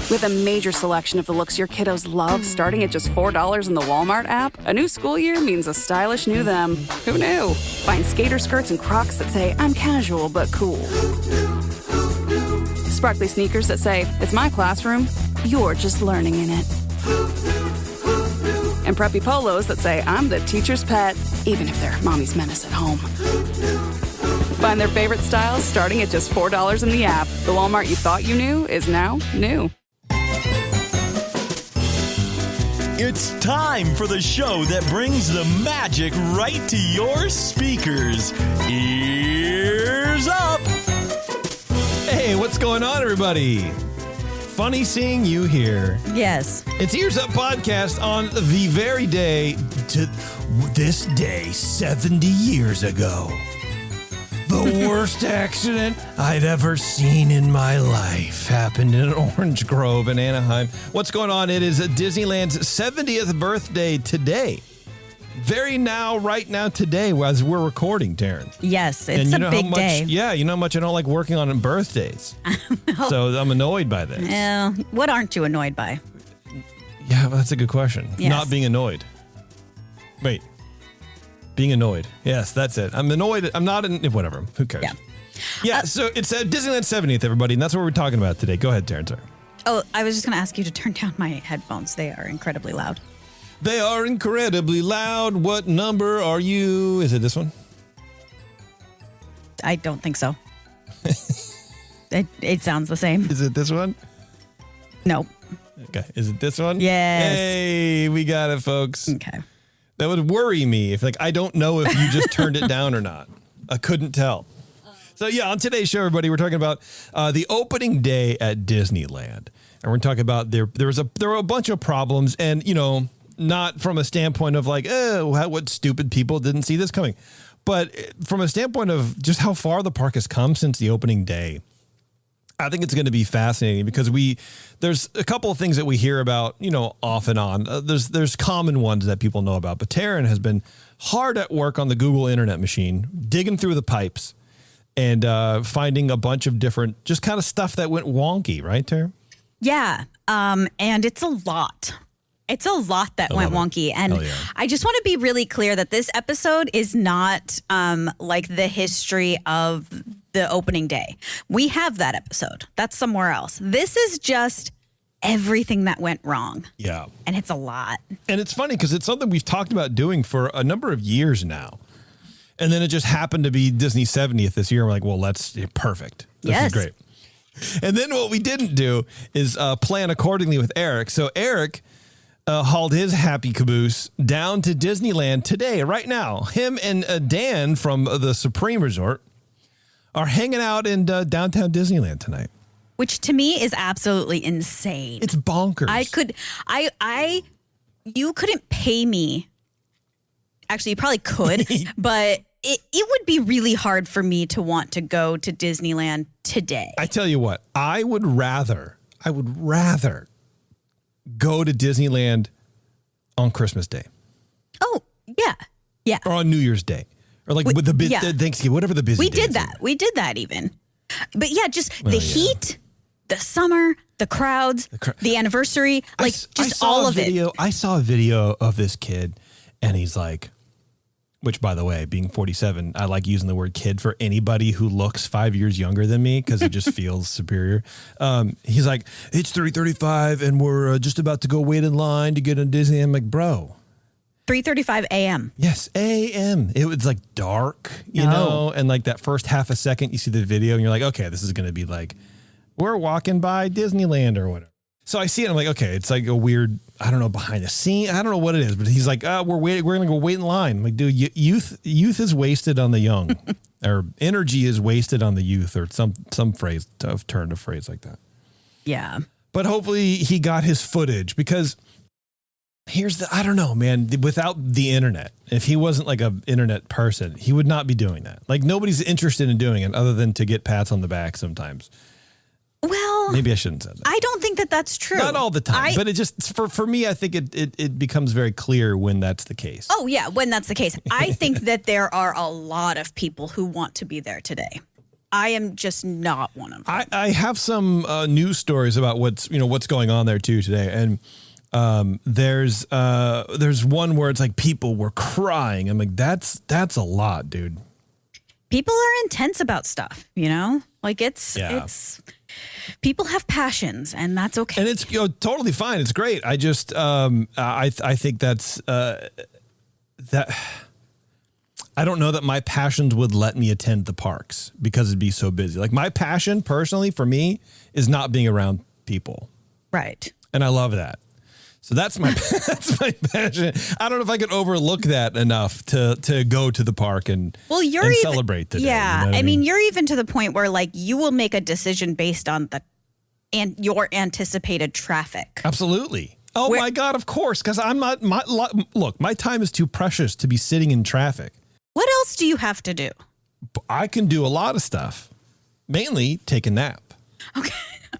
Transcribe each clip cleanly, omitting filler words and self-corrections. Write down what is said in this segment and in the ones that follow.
With a major selection of the looks your kiddos love starting at just $4 in the Walmart app, a new school year means a stylish new them. Who knew? Find skater skirts and Crocs that say, I'm casual but cool. Sparkly sneakers that say, it's my classroom, you're just learning in it. And preppy polos that say, I'm the teacher's pet, even if they're mommy's menace at home. Find their favorite styles starting at just $4 in the app. The Walmart you thought you knew is now new. It's time for the show that brings the magic right to your speakers. Ears up! Hey, what's going on, everybody? Funny seeing you here. Yes. It's Ears Up podcast on the very day to this day 70 years ago. The worst accident I'd ever seen in my life happened in Orange Grove in Anaheim. What's going on? It is Disneyland's 70th birthday today. Right now today, as we're recording, Taren. Yes, it's a big day. Yeah, you know how much I don't like working on birthdays. So I'm annoyed by this. What aren't you annoyed by? Yeah, well, that's a good question. Yes. Not being annoyed. Wait. Being annoyed. Yes, that's it. I'm annoyed. I'm not whatever. Who cares? Yeah. So it's Disneyland 70th, everybody, and that's what we're talking about today. Go ahead, Taren, sorry. Oh, I was just going to ask you to turn down my headphones. They are incredibly loud. They are incredibly loud. What number are you? Is it this one? I don't think so. It sounds the same. Is it this one? Nope. Okay. Is it this one? Yes. Hey, we got it, folks. Okay. That would worry me if, I don't know if you just turned it down or not. I couldn't tell. So, yeah, on today's show, everybody, we're talking about the opening day at Disneyland. And we're talking about there were a bunch of problems and, not from a standpoint of what stupid people didn't see this coming, but from a standpoint of just how far the park has come since the opening day. I think it's going to be fascinating because there's a couple of things that we hear about, off and on. There's common ones that people know about, but Taren has been hard at work on the Google Internet machine, digging through the pipes and finding a bunch of different, just kind of stuff that went wonky, right, Taren? Yeah, and it's a lot. It's a lot that went wonky. And I just want to be really clear that this episode is not like the history of the opening day. We have that episode. That's somewhere else. This is just everything that went wrong. Yeah. And it's a lot. And it's funny because it's something we've talked about doing for a number of years now. And then it just happened to be Disney's 70th this year. We're like, well, that's perfect. This is great. And then what we didn't do is plan accordingly with Erik. So Erik hauled his happy caboose down to Disneyland today, right now. Him and Dan from the Supreme Resort are hanging out in downtown Disneyland tonight. Which to me is absolutely insane. It's bonkers. You couldn't pay me. Actually, you probably could, but it would be really hard for me to want to go to Disneyland today. I tell you what, I would rather go to Disneyland on Christmas Day. Oh, yeah. Yeah. Or on New Year's Day. Or with the Thanksgiving, whatever the busy We days did that. are. We did that even. But yeah, just the heat, the summer, the crowds, the anniversary, all of it. I saw a video of this kid and he's like, which by the way, being 47, I like using the word kid for anybody who looks 5 years younger than me because it just feels superior. He's like, it's 3:35 and we're just about to go wait in line to get on Disney. I'm like, bro. 3:35 a.m. Yes, a.m. It was like dark, you know, and like that first half a second you see the video and you're like, okay, this is going to be like, we're walking by Disneyland or whatever. So I see it and I'm like, okay, it's like a weird, I don't know, behind the scene. I don't know what it is, but he's like, we're going to go wait in line. I'm like, dude, youth is wasted on the young or energy is wasted on the youth or some phrase, turn to phrase like that. Yeah. But hopefully he got his footage because I don't know, man, without the internet, if he wasn't like an internet person, he would not be doing that. Like nobody's interested in doing it other than to get pats on the back sometimes. Well, maybe I shouldn't say that. I don't think that that's true. Not all the time, but it just, for me, I think it becomes very clear when that's the case. Oh yeah, when that's the case. I think that there are a lot of people who want to be there today. I am just not one of them. I have some news stories about what's going on there too today, and there's one where it's like people were crying. I'm like, that's a lot, dude. People are intense about stuff, like it's people have passions, and that's okay. And it's totally fine. It's great. I just I think that's that. I don't know that my passions would let me attend the parks because it'd be so busy. Like my passion personally for me is not being around people. Right. And I love that. So that's my passion. I don't know if I could overlook that enough to go to the park and celebrate the day. Yeah. I mean, you're even to the point where like you will make a decision based on your anticipated traffic. Absolutely. Oh my God, of course. Because I'm not my time is too precious to be sitting in traffic. What else do you have to do? I can do a lot of stuff. Mainly take a nap.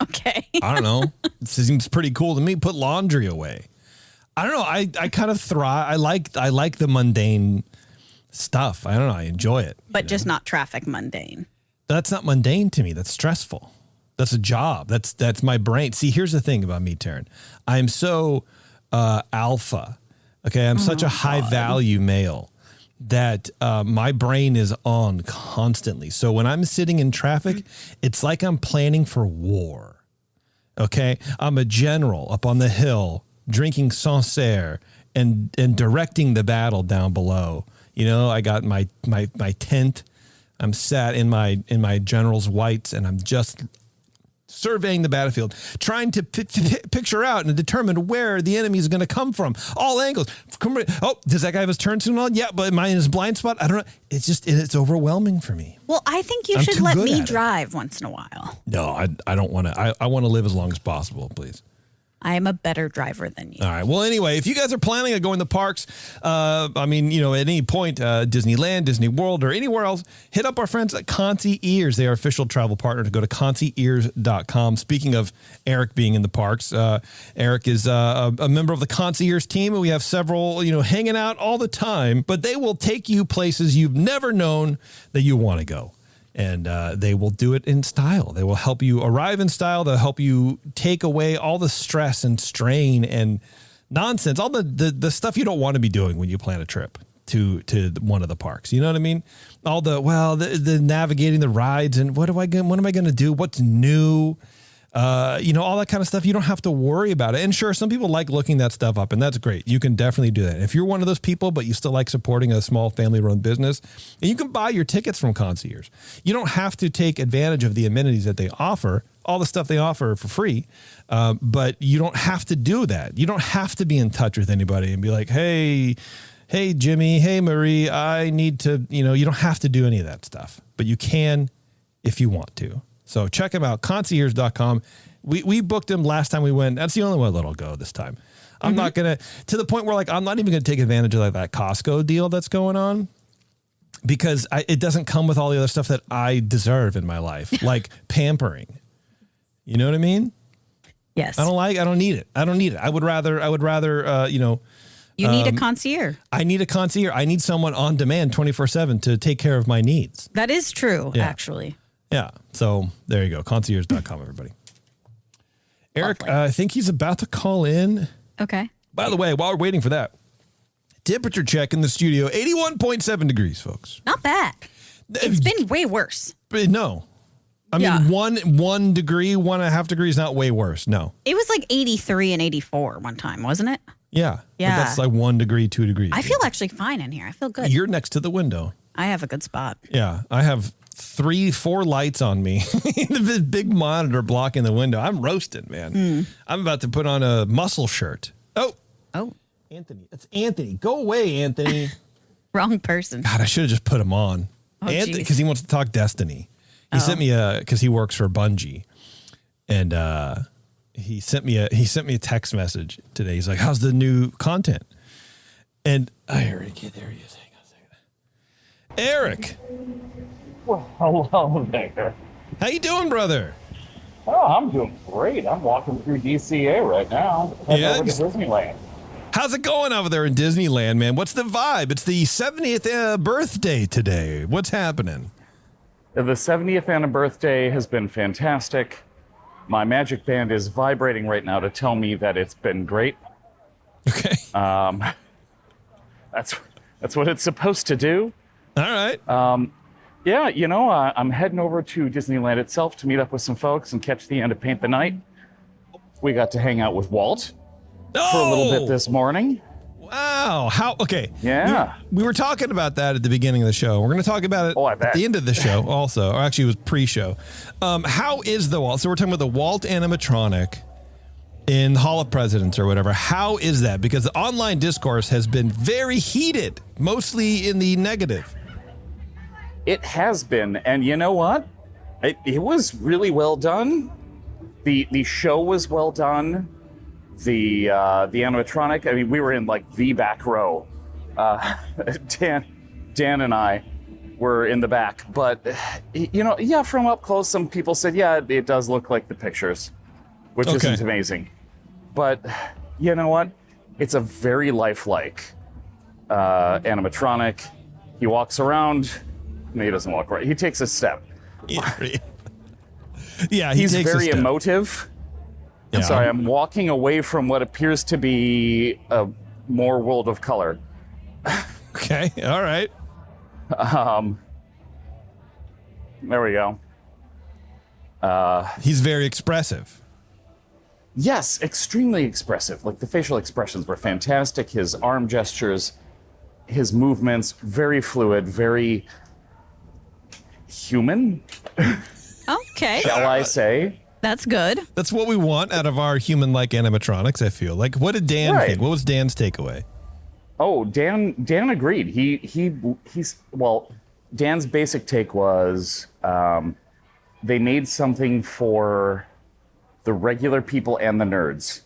Okay. I don't know. It seems pretty cool to me. Put laundry away. I don't know. I kind of thrive. I like the mundane stuff. I don't know. I enjoy it. But just not traffic mundane. That's not mundane to me. That's stressful. That's a job. That's my brain. See, here's the thing about me, Taren. I'm so alpha. Okay. I'm such a high value male that my brain is on constantly. So when I'm sitting in traffic, it's like I'm planning for war. Okay. I'm a general up on the hill drinking Sancerre and directing the battle down below. I got my tent. I'm sat in my general's whites, and I'm just surveying the battlefield, trying to picture out and determine where the enemy is going to come from. All angles. Oh, does that guy have his turn soon on? Yeah, but am I in his blind spot? I don't know. It's overwhelming for me. Well, I think you should let me drive once in a while. No, I don't want to. I want to live as long as possible, please. I am a better driver than you. All right. Well, anyway, if you guys are planning on going to the parks, at any point, Disneyland, Disney World, or anywhere else, hit up our friends at Concierge. They are official travel partner to go to concierge.com. Speaking of Erik being in the parks, Erik is a member of the Concierge team, and we have several, hanging out all the time, but they will take you places you've never known that you want to go. And they will do it in style. They will help you arrive in style. They'll help you take away all the stress and strain and nonsense, all the stuff you don't want to be doing when you plan a trip to one of the parks. You know what I mean? All the navigating the rides and what am I going to do? What's new? All that kind of stuff. You don't have to worry about it. And sure, some people like looking that stuff up, and that's great. You can definitely do that. If you're one of those people, but you still like supporting a small family-run business, and you can buy your tickets from Concierge. You don't have to take advantage of the amenities that they offer, all the stuff they offer for free, but you don't have to do that. You don't have to be in touch with anybody and be like, hey, Jimmy, hey, Marie, I need to, you don't have to do any of that stuff, but you can if you want to. So check them out, concierge.com. We booked them last time we went. That's the only one that'll go this time. I'm not going to the point where I'm not even going to take advantage of that Costco deal that's going on because it doesn't come with all the other stuff that I deserve in my life, like pampering. You know what I mean? Yes. I don't need it. I would rather, you need a concierge. I need a concierge. I need someone on demand 24/7 to take care of my needs. That is true, actually. Yeah. So there you go. Concierge.com, everybody. Erik, I think he's about to call in. Okay. By the way, while we're waiting for that, temperature check in the studio, 81.7 degrees, folks. Not bad. It's been way worse. But no. I mean, 1 degree, 1.5 degrees, not way worse. No. It was like 83 and 84 one time, wasn't it? Yeah. Yeah. But that's like 1 degree, 2 degrees. I feel actually fine in here. I feel good. You're next to the window. I have a good spot. Yeah. I have 3-4 lights on me. This big monitor blocking the window. I'm roasted, man. I'm about to put on a muscle shirt. Oh. Anthony. It's Anthony. Go away, Anthony. Wrong person. God, I should have just put him on. Anthony, because he wants to talk Destiny. He sent me because he works for Bungie, and he sent me a text message today. He's like, "How's the new content?" And Erik, there he is. Hang on a second. Erik. Well, hello there. How you doing, brother? Oh, I'm doing great. I'm walking through DCA right now. Heading over to Disneyland. How's it going over there in Disneyland, man? What's the vibe? It's the 70th birthday today. What's happening? The 70th anniversary has been fantastic. My magic band is vibrating right now to tell me that it's been great. Okay. That's what it's supposed to do. All right. Yeah, I'm heading over to Disneyland itself to meet up with some folks and catch the end of Paint the Night. We got to hang out with Walt for a little bit this morning. Wow. Okay. Yeah. We were talking about that at the beginning of the show. We're going to talk about it at the end of the show also. Or actually, it was pre-show. How is the Walt? So we're talking about the Walt animatronic in Hall of Presidents or whatever. How is that? Because the online discourse has been very heated, mostly in the negative. It has been. And you know what? It was really well done. The show was well done. The animatronic, I mean, we were in like the back row. Dan and I were in the back, but from up close, some people said, yeah, it does look like the pictures, which isn't amazing. But you know what? It's a very lifelike animatronic. He walks around. No, he doesn't walk right. He takes a step. Yeah, he's very emotive. Yeah. Sorry, I'm walking away from what appears to be a more world of color. Okay, all right. There we go. He's very expressive. Yes, extremely expressive. Like the facial expressions were fantastic. His arm gestures, his movements, very fluid, very human. Okay. Shall I say? That's good. That's what we want out of our human-like animatronics, I feel. Like, what did Dan think? What was Dan's takeaway? Oh, Dan agreed. Dan's basic take was they made something for the regular people and the nerds.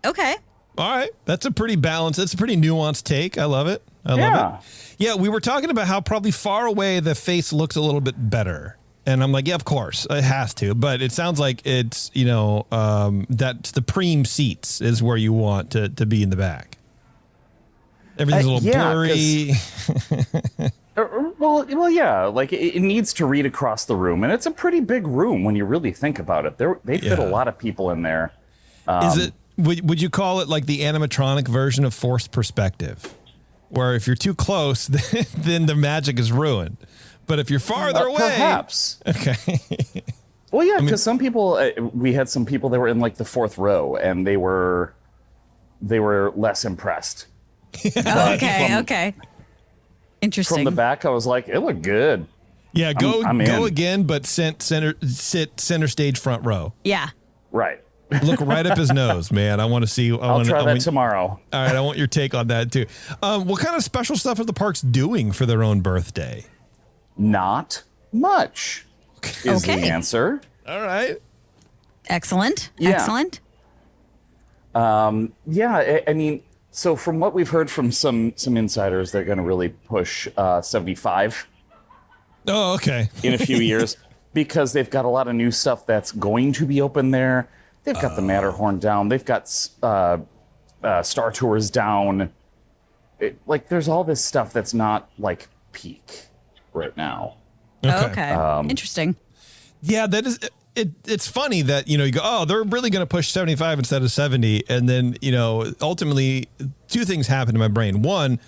Okay. All right. That's a pretty balanced, that's a pretty nuanced take. I love it. I love it. Yeah, we were talking about how probably far away the face looks a little bit better. And I'm like, yeah, of course, it has to. But it sounds like it's, that's the preem seats is where you want to be in the back. Everything's a little blurry. Well, yeah. Like it needs to read across the room, and it's a pretty big room when you really think about it. They fit a lot of people in there. Is it? Would you call it like the animatronic version of forced perspective, where if you're too close, then the magic is ruined? But if you're farther away, perhaps. Okay. Well, yeah, because some people, we had some people that were in like the fourth row, and they were less impressed. Okay. Interesting. From the back, I was like, it looked good. Yeah, go again, but sit center stage front row. Yeah. Right. Look right up his nose, man. I want to see. I'll try that tomorrow. All right, I want your take on that too. What kind of special stuff are the parks doing for their own birthday? Not much is the answer. All right. Excellent. Yeah. Excellent. Yeah, I mean, so from what we've heard from some insiders, they're going to really push 75. Oh, okay. In a few years, because they've got a lot of new stuff that's going to be open there. They've got the Matterhorn down. They've got Star Tours down. There's all this stuff that's not like peak right now. Okay. Interesting. Yeah, that is. It's funny that, you go, oh, they're really going to push 75 instead of 70. And then, ultimately two things happen in my brain. One,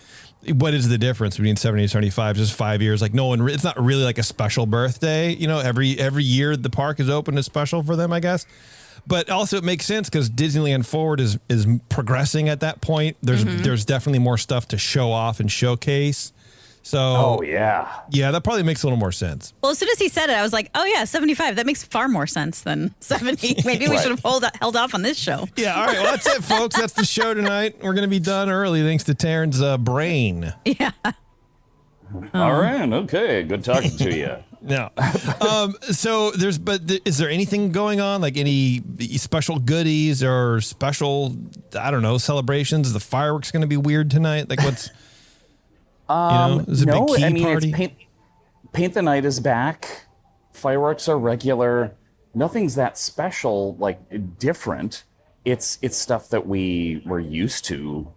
what is the difference between 70 and 75? Just 5 years. Like it's not really like a special birthday. Every year the park is open is special for them, I guess. But also it makes sense because Disneyland Forward is progressing at that point. There's definitely more stuff to show off and showcase. So, yeah, that probably makes a little more sense. Well, as soon as he said it, I was like, oh, yeah, 75. That makes far more sense than 70. Maybe we should have held off on this show. Yeah, all right. Well, that's it, folks. That's the show tonight. We're going to be done early thanks to Taren's brain. Yeah. All right. Okay. Good talking to you. No. So is there anything going on? Like any special goodies or special, I don't know, celebrations? Is the fireworks going to be weird tonight? Like what's... is it a big key party? It's Paint the Night is back. Fireworks are regular. Nothing's that special, like different. It's stuff that we were used to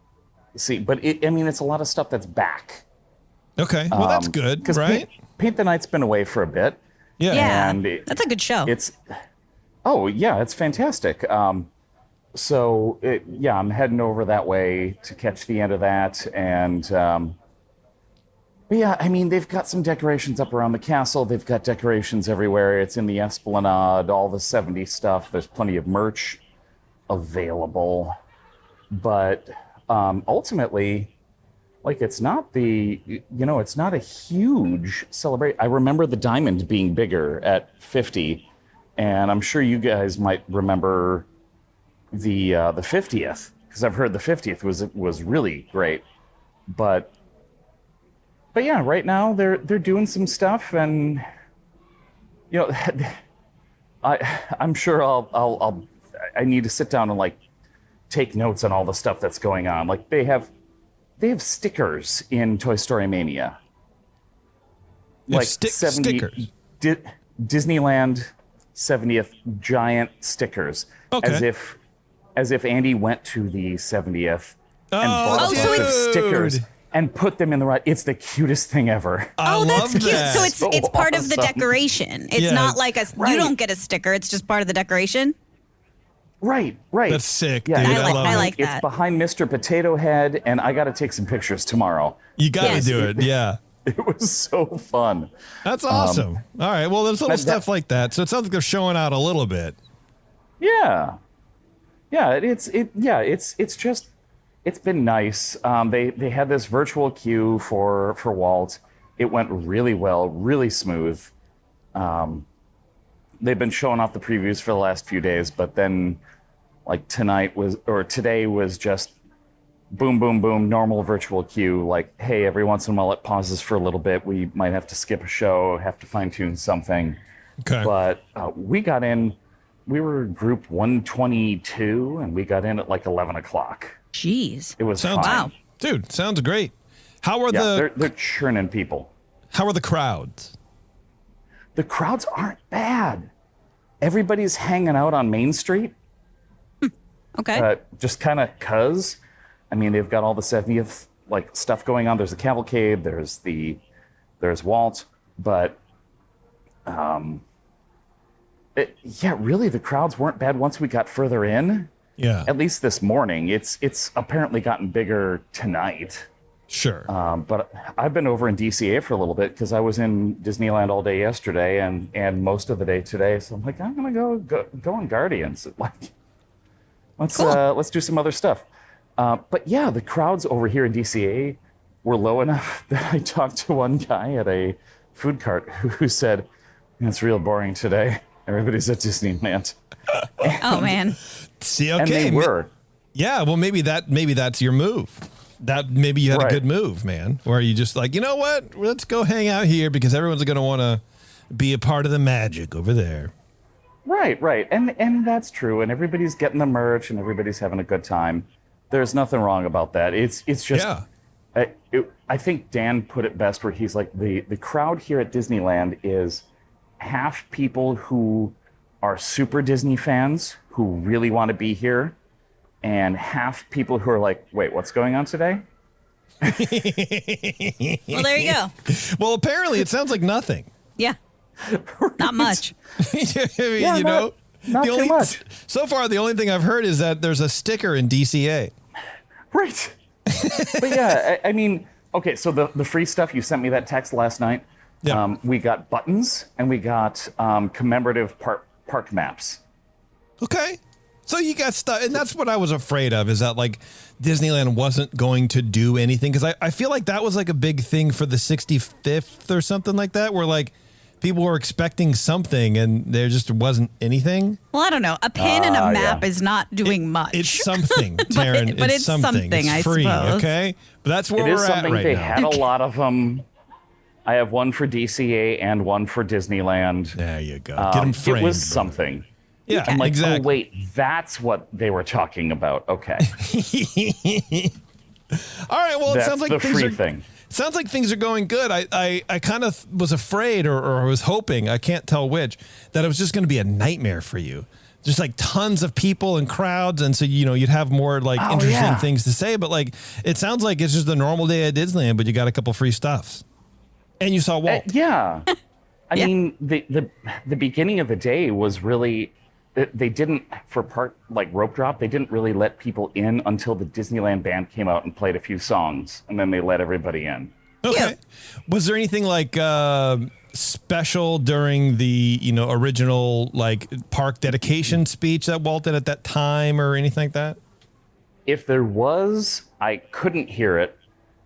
see, but it's a lot of stuff that's back. Okay, well, that's good, right? Paint the Night's been away for a bit. Yeah, and that's a good show. It's fantastic. I'm heading over that way to catch the end of that. And they've got some decorations up around the castle. They've got decorations everywhere. It's in the Esplanade, all the 70s stuff. There's plenty of merch available. But ultimately, like, it's not it's not a huge celebration. I remember the diamond being bigger at 50, and I'm sure you guys might remember the 50th, because I've heard the 50th was really great. But yeah, right now they're doing some stuff, and I'm sure I need to sit down and like take notes on all the stuff that's going on. Like they have stickers in Toy Story Mania. Like stickers. Disneyland 70th giant stickers. Okay. As if Andy went to the 70th and bought Oh, a so bunch of it's- stickers and put them in the right. It's the cutest thing ever. I that's love cute. that. So it's part of the awesome. decoration. It's Yeah. not like Right. you don't get a sticker. It's just part of the decoration. Right. That's sick, Yeah, dude. it's I love I it. like It's that. behind Mr. Potato Head, and I got to take some pictures tomorrow. You got to Yes. do it. Yeah. It was so fun. That's awesome. All right. Well, there's little stuff like that. So it sounds like they're showing out a little bit. Yeah. It's been nice. They had this virtual queue for Walt. It went really well, really smooth. They've been showing off the previews for the last few days, but then like today was just boom, boom, boom, normal virtual queue. Like, hey, every once in a while it pauses for a little bit. We might have to skip a show, have to fine tune something. Okay. But we got in, we were group 122, and we got in at like 11 o'clock. Jeez. It was Sounds fine. Dude, sounds great. How are They're churning people. how are the crowds? The crowds aren't bad. Everybody's hanging out on Main Street, Okay. just kind of cuz. I mean, they've got all the 70th like stuff going on. There's a cavalcade. There's Walt, but really the crowds weren't bad once we got further in. Yeah. At least this morning. It's apparently gotten bigger tonight. Sure. But I've been over in DCA for a little bit because I was in Disneyland all day yesterday and most of the day today. So I'm like, I'm gonna go on Guardians. Like, let's do some other stuff. But yeah, the crowds over here in DCA were low enough that I talked to one guy at a food cart who said, "It's real boring today. Everybody's at Disneyland." Oh man. See, And okay. they were. Yeah, well, maybe that's your move. That maybe you had a Right. good move, man, where you just like, you know what? Let's go hang out here because everyone's going to want to be a part of the magic over there. Right. And that's true. And everybody's getting the merch and everybody's having a good time. There's nothing wrong about that. It's just, Yeah. I think Dan put it best where he's like, the crowd here at Disneyland is half people who are super Disney fans who really want to be here, and half people who are like, wait, what's going on today? Well, there you go. Well, apparently it sounds like nothing. Yeah. Not much. I mean, Yeah, you know, not the too only, much. So far, the only thing I've heard is that there's a sticker in DCA. Right. But yeah, I mean, okay, so the free stuff, you sent me that text last night. Yeah. We got buttons and we got commemorative park maps. Okay. So you got stuff, and that's what I was afraid of, is that like Disneyland wasn't going to do anything, because I feel like that was like a big thing for the 65th or something like that, where like people were expecting something and there just wasn't anything. Well, I don't know. A pin and a map yeah. is not doing much. It's something, Taren. but it's something, It's I free, suppose. okay? But that's where It is we're at something. right They now. had a lot of them. I have one for DCA and one for Disneyland. There you go. Get them framed. It was brother. something. Yeah, I'm like, exactly. oh, wait, that's what they were talking about. Okay. All right. Well, it That's sounds like the things free are. thing. Sounds like things are going good. I kind of was afraid or was hoping, I can't tell which, that it was just going to be a nightmare for you. Just like tons of people and crowds. And so, you know, you'd have more like interesting yeah. things to say. But like, it sounds like it's just the normal day at Disneyland, but you got a couple free stuffs. And you saw Walt. Yeah. I mean, the beginning of the day was really, they didn't, for part like rope drop, they didn't really let people in until the Disneyland band came out and played a few songs, and then they let everybody in. Okay. Yeah. Was there anything like special during the, original like park dedication speech that Walt did at that time or anything like that? If there was, I couldn't hear it.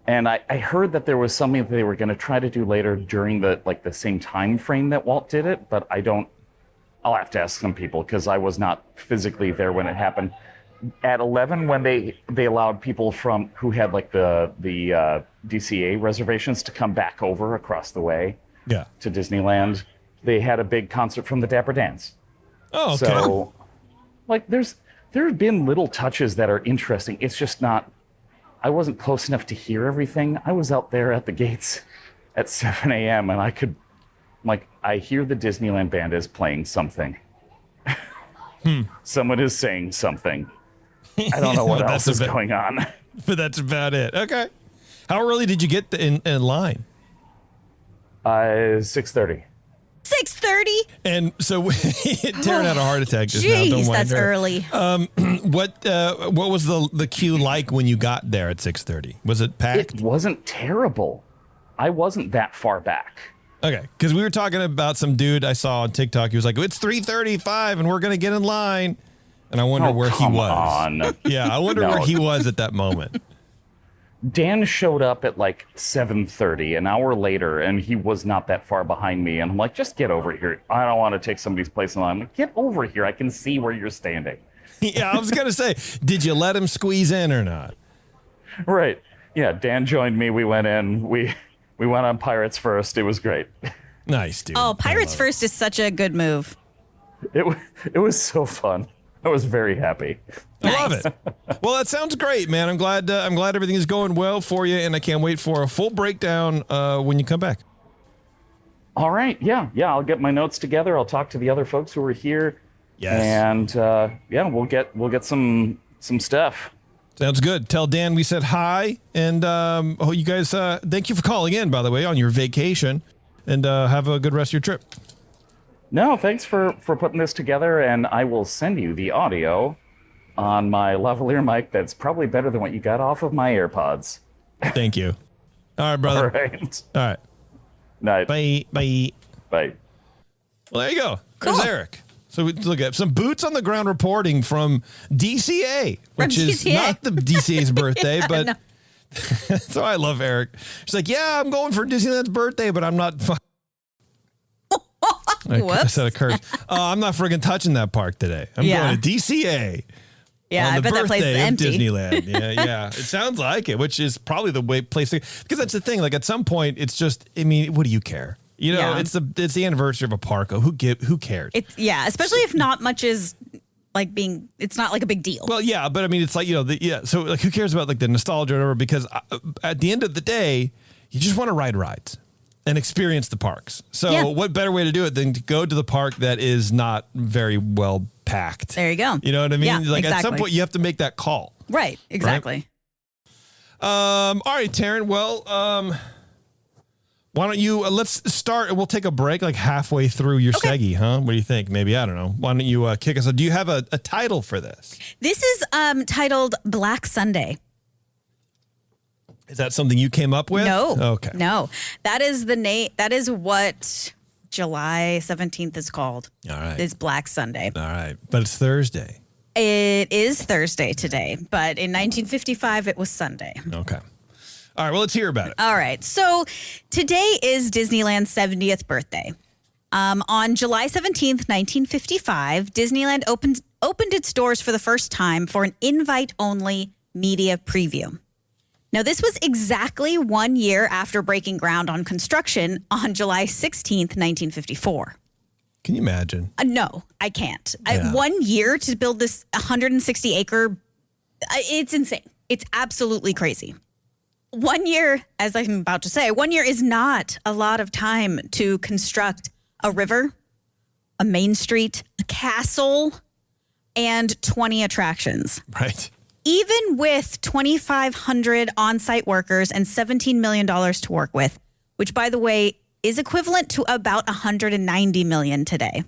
And I heard that there was something that they were going to try to do later during the same time frame that Walt did it, but I'll have to ask some people because I was not physically there when it happened. At 11, when they allowed people who had like the DCA reservations to come back over across the way to Disneyland, they had a big concert from the Dapper Dans. Oh, okay. So, like, there have been little touches that are interesting. It's just not. I wasn't close enough to hear everything. I was out there at the gates at 7 a.m. and I hear the Disneyland band is playing something. Someone is saying something. I don't know what else is going on. But that's about it. Okay. How early did you get in line? 6:30. 6:30. And so Taren had a heart attack just now. Don't Jeez, mind that's her. early. What was the queue like when you got there at 6:30? Was it packed? It wasn't terrible. I wasn't that far back. Okay, because we were talking about some dude I saw on TikTok. He was like, "It's 3:35 and we're gonna get in line," and I wonder where he was. On. Yeah, I wonder where he was at that moment. Dan showed up at like 7:30, an hour later, and he was not that far behind me. And I'm like, just get over here. I don't want to take somebody's place in line. I'm like, get over here. I can see where you're standing. Yeah, I was gonna say, did you let him squeeze in or not? Right. Yeah, Dan joined me. We went in. We went on Pirates first. It was great. Nice, dude. Oh, Pirates First is such a good move. It was so fun. I was very happy. I love it. Well, that sounds great, man. I'm glad everything is going well for you, and I can't wait for a full breakdown when you come back. All right. Yeah. I'll get my notes together. I'll talk to the other folks who are here. Yes. And we'll get some stuff. Sounds good. Tell Dan we said hi, and you guys, thank you for calling in, by the way, on your vacation, and have a good rest of your trip. No, thanks for putting this together, and I will send you the audio on my lavalier mic that's probably better than what you got off of my AirPods. Thank you. All right, brother. All right. All right. Night. Bye. Bye. Bye. Well, there you go. Cool. There's Erik. So we look at some boots on the ground reporting from DCA, which is not the DCA's birthday, but No. so I love Erik. She's like, yeah, I'm going for Disneyland's birthday, but I'm not. I said a curse. I'm not friggin' touching that park today. I'm going to DCA. Yeah, on I the bet that place is birthday of empty. Disneyland. Yeah. It sounds like it, which is probably the place to, because that's the thing. Like at some point, it's just, I mean, what do you care? You know, Yeah. it's the anniversary of a park. Who cares? Especially if not much is like it's not like a big deal. Well, yeah, but I mean, it's like, so like who cares about like the nostalgia or whatever? Because at the end of the day, you just want to ride rides and experience the parks. So what better way to do it than to go to the park that is not very well packed? There you go. You know what I mean? Yeah, like exactly. at some point you have to make that call. Right. Exactly. All right, Taren. Well, why don't you let's start and we'll take a break like halfway through your seggy, huh? What do you think? Maybe, I don't know. Why don't you kick us? Do you have a title for this? This is titled Black Sunday. Is that something you came up with? No. Okay. No. That is the name. That is what July 17th is called. All right. Is Black Sunday. All right. But it's Thursday. It is Thursday today, but in 1955 it was Sunday. Okay. All right. Well, let's hear about it. All right. So today is Disneyland's 70th birthday. On July 17th, 1955, Disneyland opened its doors for the first time for an invite-only media preview. Now, this was exactly 1 year after breaking ground on construction on July 16th, 1954. Can you imagine? No, I can't. Yeah. 1 year to build this 160-acre, it's insane. It's absolutely crazy. 1 year, as I'm about to say, 1 year is not a lot of time to construct a river, a main street, a castle, and 20 attractions. Right. Even with 2,500 on-site workers and $17 million to work with, which, by the way, is equivalent to about $190 million today.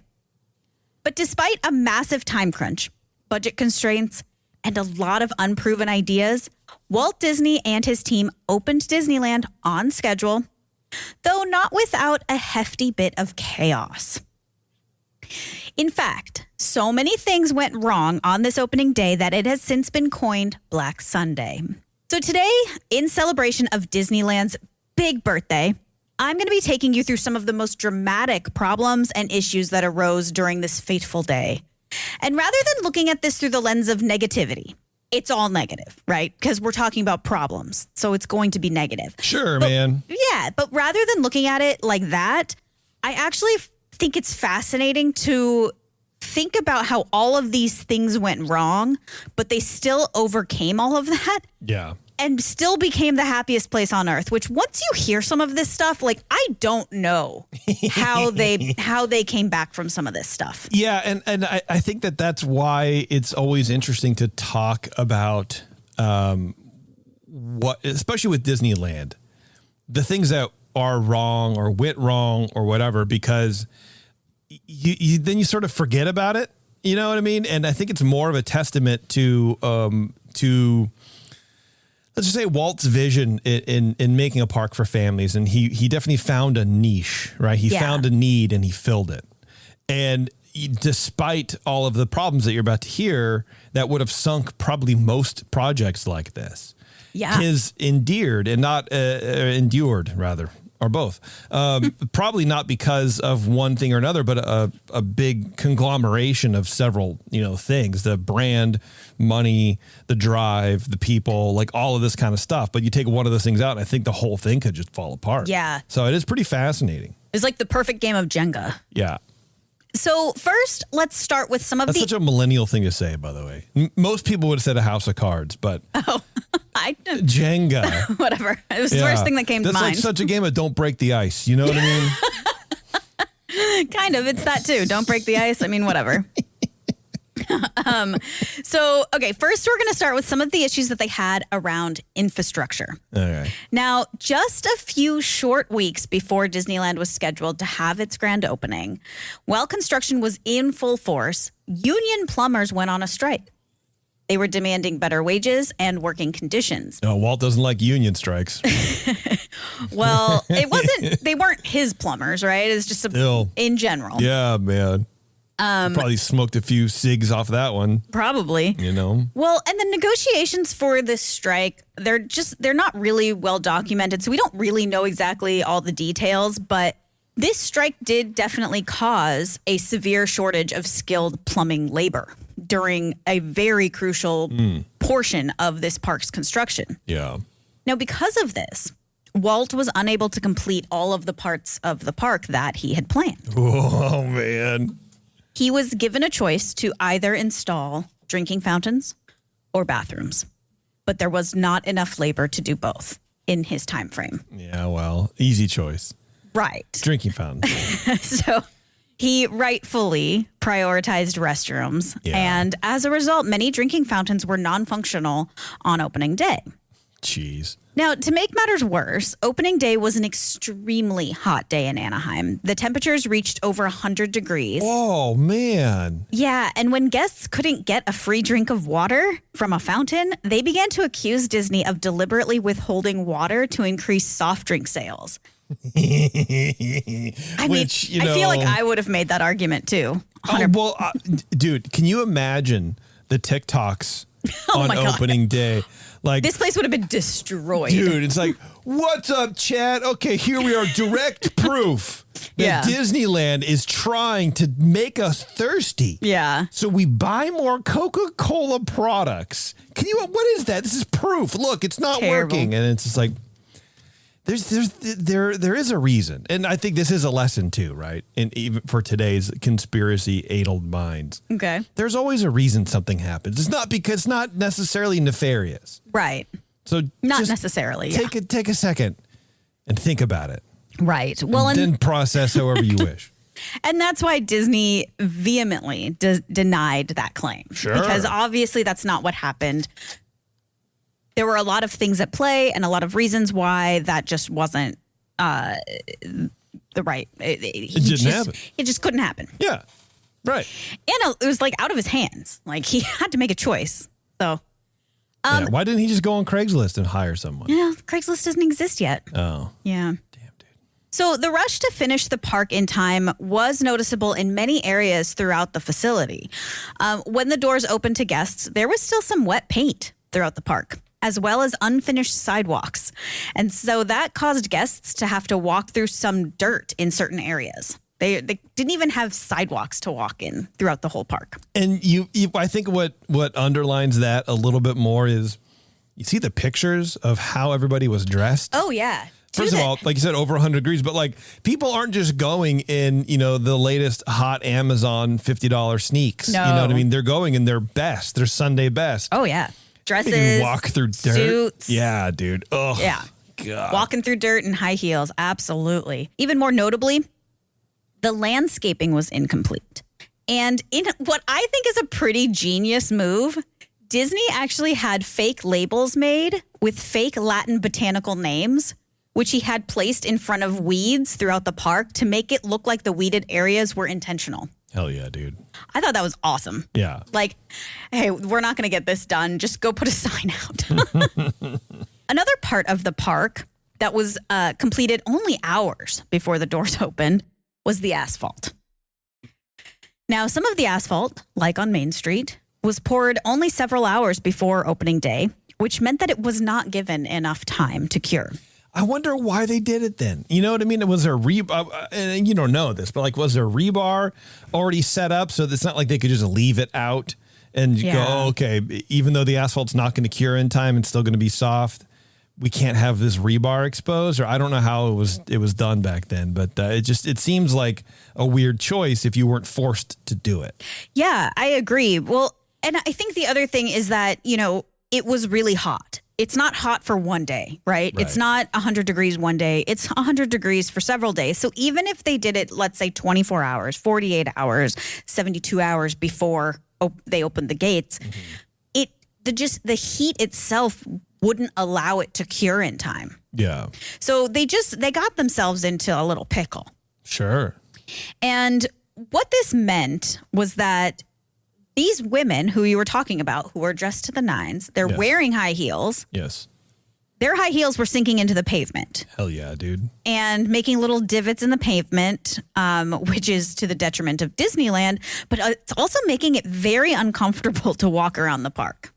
But despite a massive time crunch, budget constraints, and a lot of unproven ideas, Walt Disney and his team opened Disneyland on schedule, though not without a hefty bit of chaos. In fact, so many things went wrong on this opening day that it has since been coined Black Sunday. So today, in celebration of Disneyland's big birthday, I'm going to be taking you through some of the most dramatic problems and issues that arose during this fateful day. And rather than looking at this through the lens of negativity, it's all negative, right? Because we're talking about problems, so it's going to be negative. Sure, man. Yeah, but rather than looking at it like that, I actually think it's fascinating to think about how all of these things went wrong, but they still overcame all of that. Yeah. And still became the happiest place on earth, which once you hear some of this stuff, like, I don't know how they came back from some of this stuff. Yeah. And I think that's why it's always interesting to talk about what, especially with Disneyland, the things that are wrong or went wrong or whatever, because you then you sort of forget about it. You know what I mean? And I think it's more of a testament to let's just say Walt's vision in making a park for families. And he definitely found a niche, right? He found a need and he filled it. And despite all of the problems that you're about to hear, that would have sunk probably most projects like this. Yeah. His endured, rather, or both. Probably not because of one thing or another, but a big conglomeration of several, things, the brand, money, the drive, the people, like all of this kind of stuff. But you take one of those things out and I think the whole thing could just fall apart. Yeah. So it is pretty fascinating. It's like the perfect game of Jenga. Yeah. So first, let's start with some of That's such a millennial thing to say, by the way. Most people would have said a house of cards, but Jenga. Whatever. It was the first thing that came to mind. That's like such a game of don't break the ice. You know what I mean? Kind of. It's that too. Don't break the ice. I mean, whatever. First we're going to start with some of the issues that they had around infrastructure. Okay. Now, just a few short weeks before Disneyland was scheduled to have its grand opening, while construction was in full force, union plumbers went on a strike. They were demanding better wages and working conditions. No, Walt doesn't like union strikes. Well, they weren't his plumbers, right? It's just in general. Yeah, man. Probably smoked a few cigs off that one. Probably. Well, and the negotiations for this strike, they're not really well documented, so we don't really know exactly all the details, but this strike did definitely cause a severe shortage of skilled plumbing labor during a very crucial portion of this park's construction. Yeah. Now, because of this, Walt was unable to complete all of the parts of the park that he had planned. Oh, man. He was given a choice to either install drinking fountains or bathrooms, but there was not enough labor to do both in his time frame. Yeah, well, easy choice. Right. Drinking fountains. So he rightfully prioritized restrooms, and as a result, many drinking fountains were non-functional on opening day. Jeez. Now, to make matters worse, opening day was an extremely hot day in Anaheim. The temperatures reached over 100 degrees. Oh, man. Yeah, and when guests couldn't get a free drink of water from a fountain, they began to accuse Disney of deliberately withholding water to increase soft drink sales. I feel like I would have made that argument too. Dude, can you imagine the TikToks on opening day? Like, this place would have been destroyed. Dude, it's like, what's up, Chad? Okay, here we are. Direct proof that Disneyland is trying to make us thirsty. Yeah. So we buy more Coca-Cola products. What is that? This is proof. Look, it's not working. And it's just like, there is a reason. And I think this is a lesson too, right? And even for today's conspiracy-addled minds. Okay. There's always a reason something happens. It's not necessarily nefarious. Right. So not necessarily. Take a second and think about it. Right. Well, and then process however you wish. And that's why Disney vehemently denied that claim. Sure. Because obviously that's not what happened. There were a lot of things at play and a lot of reasons why that just wasn't the right. It didn't happen. It just couldn't happen. Yeah, right. And it was like out of his hands. Like he had to make a choice. So. Yeah, why didn't he just go on Craigslist and hire someone? Yeah, Craigslist doesn't exist yet. Oh. Yeah. Damn, dude. So the rush to finish the park in time was noticeable in many areas throughout the facility. When the doors opened to guests, there was still some wet paint throughout the park, as well as unfinished sidewalks. And so that caused guests to have to walk through some dirt in certain areas. They didn't even have sidewalks to walk in throughout the whole park. And I think what underlines that a little bit more is you see the pictures of how everybody was dressed. Oh, yeah. First of all, like you said, over 100 degrees, but like people aren't just going in, the latest hot Amazon $50 sneaks. No. You know what I mean? They're going in their best, their Sunday best. Oh, yeah. Dresses, you can walk through dirt. Suits. Yeah, dude. Oh, yeah. God. Walking through dirt in high heels. Absolutely. Even more notably, the landscaping was incomplete. And in what I think is a pretty genius move, Disney actually had fake labels made with fake Latin botanical names, which he had placed in front of weeds throughout the park to make it look like the weeded areas were intentional. Hell yeah, dude. I thought that was awesome. Yeah. Like, hey, we're not going to get this done. Just go put a sign out. Another part of the park that was completed only hours before the doors opened was the asphalt. Now, some of the asphalt, like on Main Street, was poured only several hours before opening day, which meant that it was not given enough time to cure. I wonder why they did it then. You know what I mean? Was there rebar? And you don't know this, but like, was there rebar already set up so that it's not like they could just leave it out and go, oh, okay, even though the asphalt's not going to cure in time, it's still going to be soft. We can't have this rebar exposed, or I don't know how it was done back then, but it seems like a weird choice if you weren't forced to do it. Yeah, I agree. Well, and I think the other thing is that, it was really hot. It's not hot for one day, right? It's not 100 degrees one day. It's 100 degrees for several days. So even if they did it, let's say 24 hours, 48 hours, 72 hours before they opened the gates, the heat itself wouldn't allow it to cure in time. Yeah. So they got themselves into a little pickle. Sure. And what this meant was that these women who you were talking about, who are dressed to the nines, they're wearing high heels. Yes. Their high heels were sinking into the pavement. Hell yeah, dude. And making little divots in the pavement, which is to the detriment of Disneyland. But it's also making it very uncomfortable to walk around the park.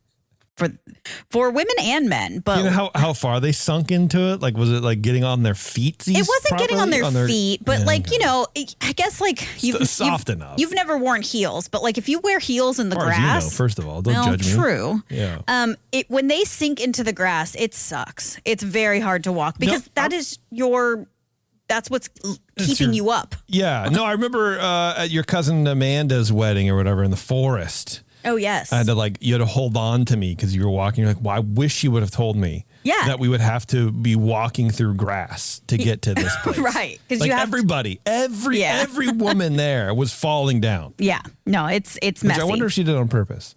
For women and men. But you know how far they sunk into it? Like, was it like getting on their feet? It wasn't getting on their feet, but I guess like soft enough. You've never worn heels, but like if you wear heels in the grass, first of all, don't judge me. True. Yeah. When they sink into the grass, it sucks. It's very hard to walk because that's what's keeping you up. Yeah. No, I remember at your cousin Amanda's wedding or whatever in the forest. Oh, yes. I had to you had to hold on to me because you were walking. You're like, well, I wish you would have told me that we would have to be walking through grass to get to this place. Right. Because every woman there was falling down. Yeah. No, it's messy. I wonder if she did it on purpose.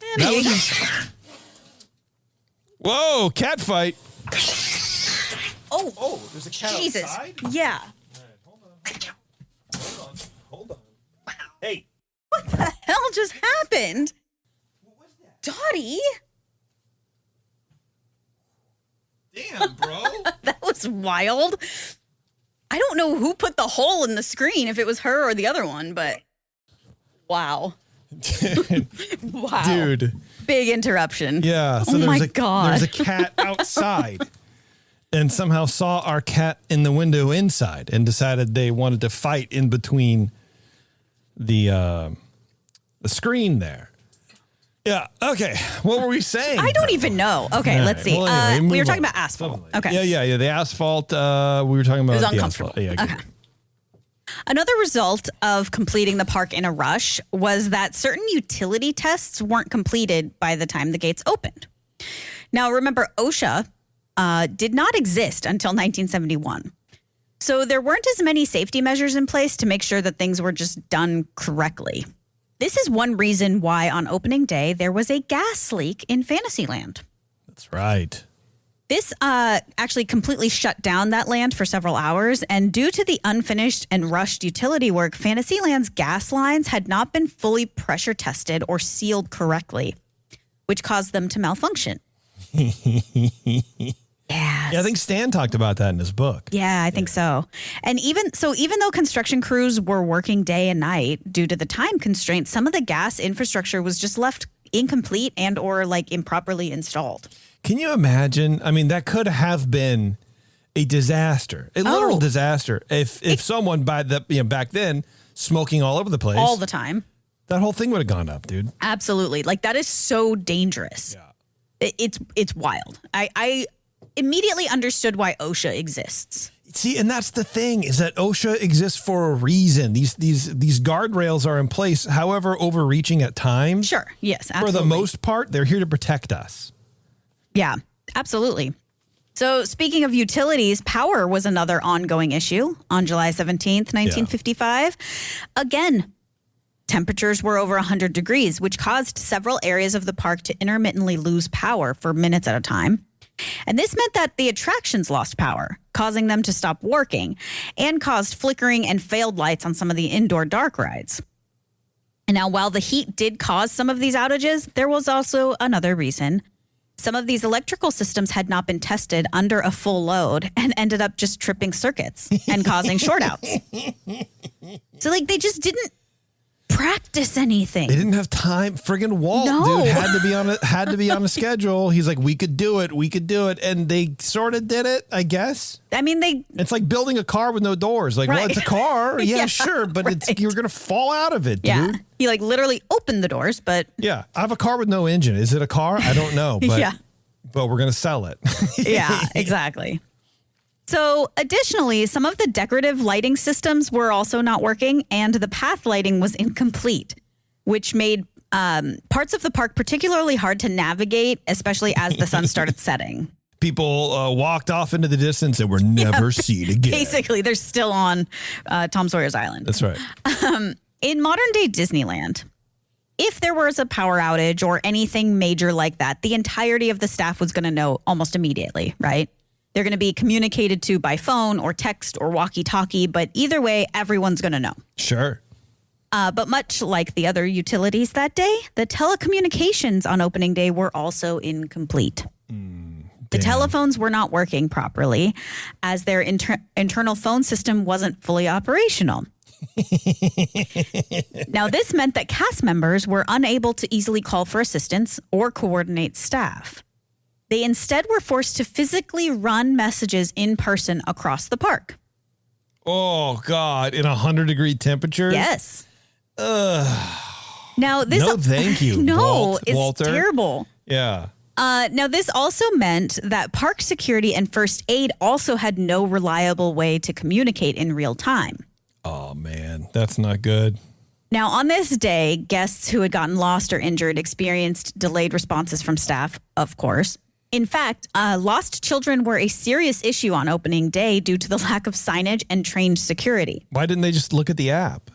Whoa, cat fight. Oh, there's a cat Jesus. outside? Yeah. All right, hold on. Hey. What the hell just happened? What was that? Dottie? Damn, bro. That was wild. I don't know who put the hole in the screen, if it was her or the other one, but wow. Wow. Dude. Big interruption. Yeah. So my God. There's a cat outside and somehow saw our cat in the window inside and decided they wanted to fight in between the screen there. Yeah. Okay. What were we saying? I don't even know. Okay, let's see. Well, anyway, we were talking about asphalt. Okay. Yeah. The asphalt. We were talking about it was the uncomfortable. asphalt. Yeah. Okay. Another result of completing the park in a rush was that certain utility tests weren't completed by the time the gates opened. Now, remember, OSHA did not exist until 1971. So there weren't as many safety measures in place to make sure that things were just done correctly. This is one reason why on opening day there was a gas leak in Fantasyland. That's right. This actually completely shut down that land for several hours. And due to the unfinished and rushed utility work, Fantasyland's gas lines had not been fully pressure tested or sealed correctly, which caused them to malfunction. Yes. Yeah, I think Stan talked about that in his book. Yeah, I think so. And even though construction crews were working day and night due to the time constraints, some of the gas infrastructure was just left incomplete and or like improperly installed. Can you imagine? I mean, that could have been a disaster, a literal disaster. If someone back then smoking all over the place all the time, that whole thing would have gone up, dude. Absolutely. Like that is so dangerous. Yeah. It's wild. I immediately understood why OSHA exists. See, and that's the thing, is that OSHA exists for a reason. These guardrails are in place, however overreaching at times. Sure. Yes, absolutely. For the most part, they're here to protect us. Yeah, absolutely. So speaking of utilities, power was another ongoing issue on July 17th, 1955. Yeah. Again, temperatures were over 100 degrees, which caused several areas of the park to intermittently lose power for minutes at a time. And this meant that the attractions lost power, causing them to stop working, and caused flickering and failed lights on some of the indoor dark rides. And now, while the heat did cause some of these outages, there was also another reason. Some of these electrical systems had not been tested under a full load and ended up just tripping circuits and causing shortouts. So, like, they just didn't practice anything. They didn't have time. Friggin' Walt, dude, had to be on a schedule. He's like, we could do it, and they sort of did it, I guess. I mean, it's like building a car with no doors. Like, well, it's a car, yeah, sure, but you're gonna fall out of it, dude. Yeah, he like literally opened the doors, but yeah, I have a car with no engine. Is it a car? I don't know, but but we're gonna sell it. Yeah, exactly. So additionally, some of the decorative lighting systems were also not working, and the path lighting was incomplete, which made parts of the park particularly hard to navigate, especially as the sun started setting. People walked off into the distance and were never seen again. Basically, they're still on Tom Sawyer's Island. That's right. In modern day Disneyland, if there was a power outage or anything major like that, the entirety of the staff was going to know almost immediately, right? They're going to be communicated to by phone or text or walkie-talkie, but either way, everyone's going to know. Sure. But much like the other utilities that day, the telecommunications on opening day were also incomplete. The telephones were not working properly as their internal phone system wasn't fully operational. Now, this meant that cast members were unable to easily call for assistance or coordinate staff. They instead were forced to physically run messages in person across the park. Oh, God. In 100-degree temperatures? Yes. Ugh. Now, this... No, thank you, it's Walter. terrible. Yeah. Now, this also meant that park security and first aid also had no reliable way to communicate in real time. Oh, man. That's not good. Now, on this day, guests who had gotten lost or injured experienced delayed responses from staff, of course. In fact, lost children were a serious issue on opening day due to the lack of signage and trained security. Why didn't they just look at the app?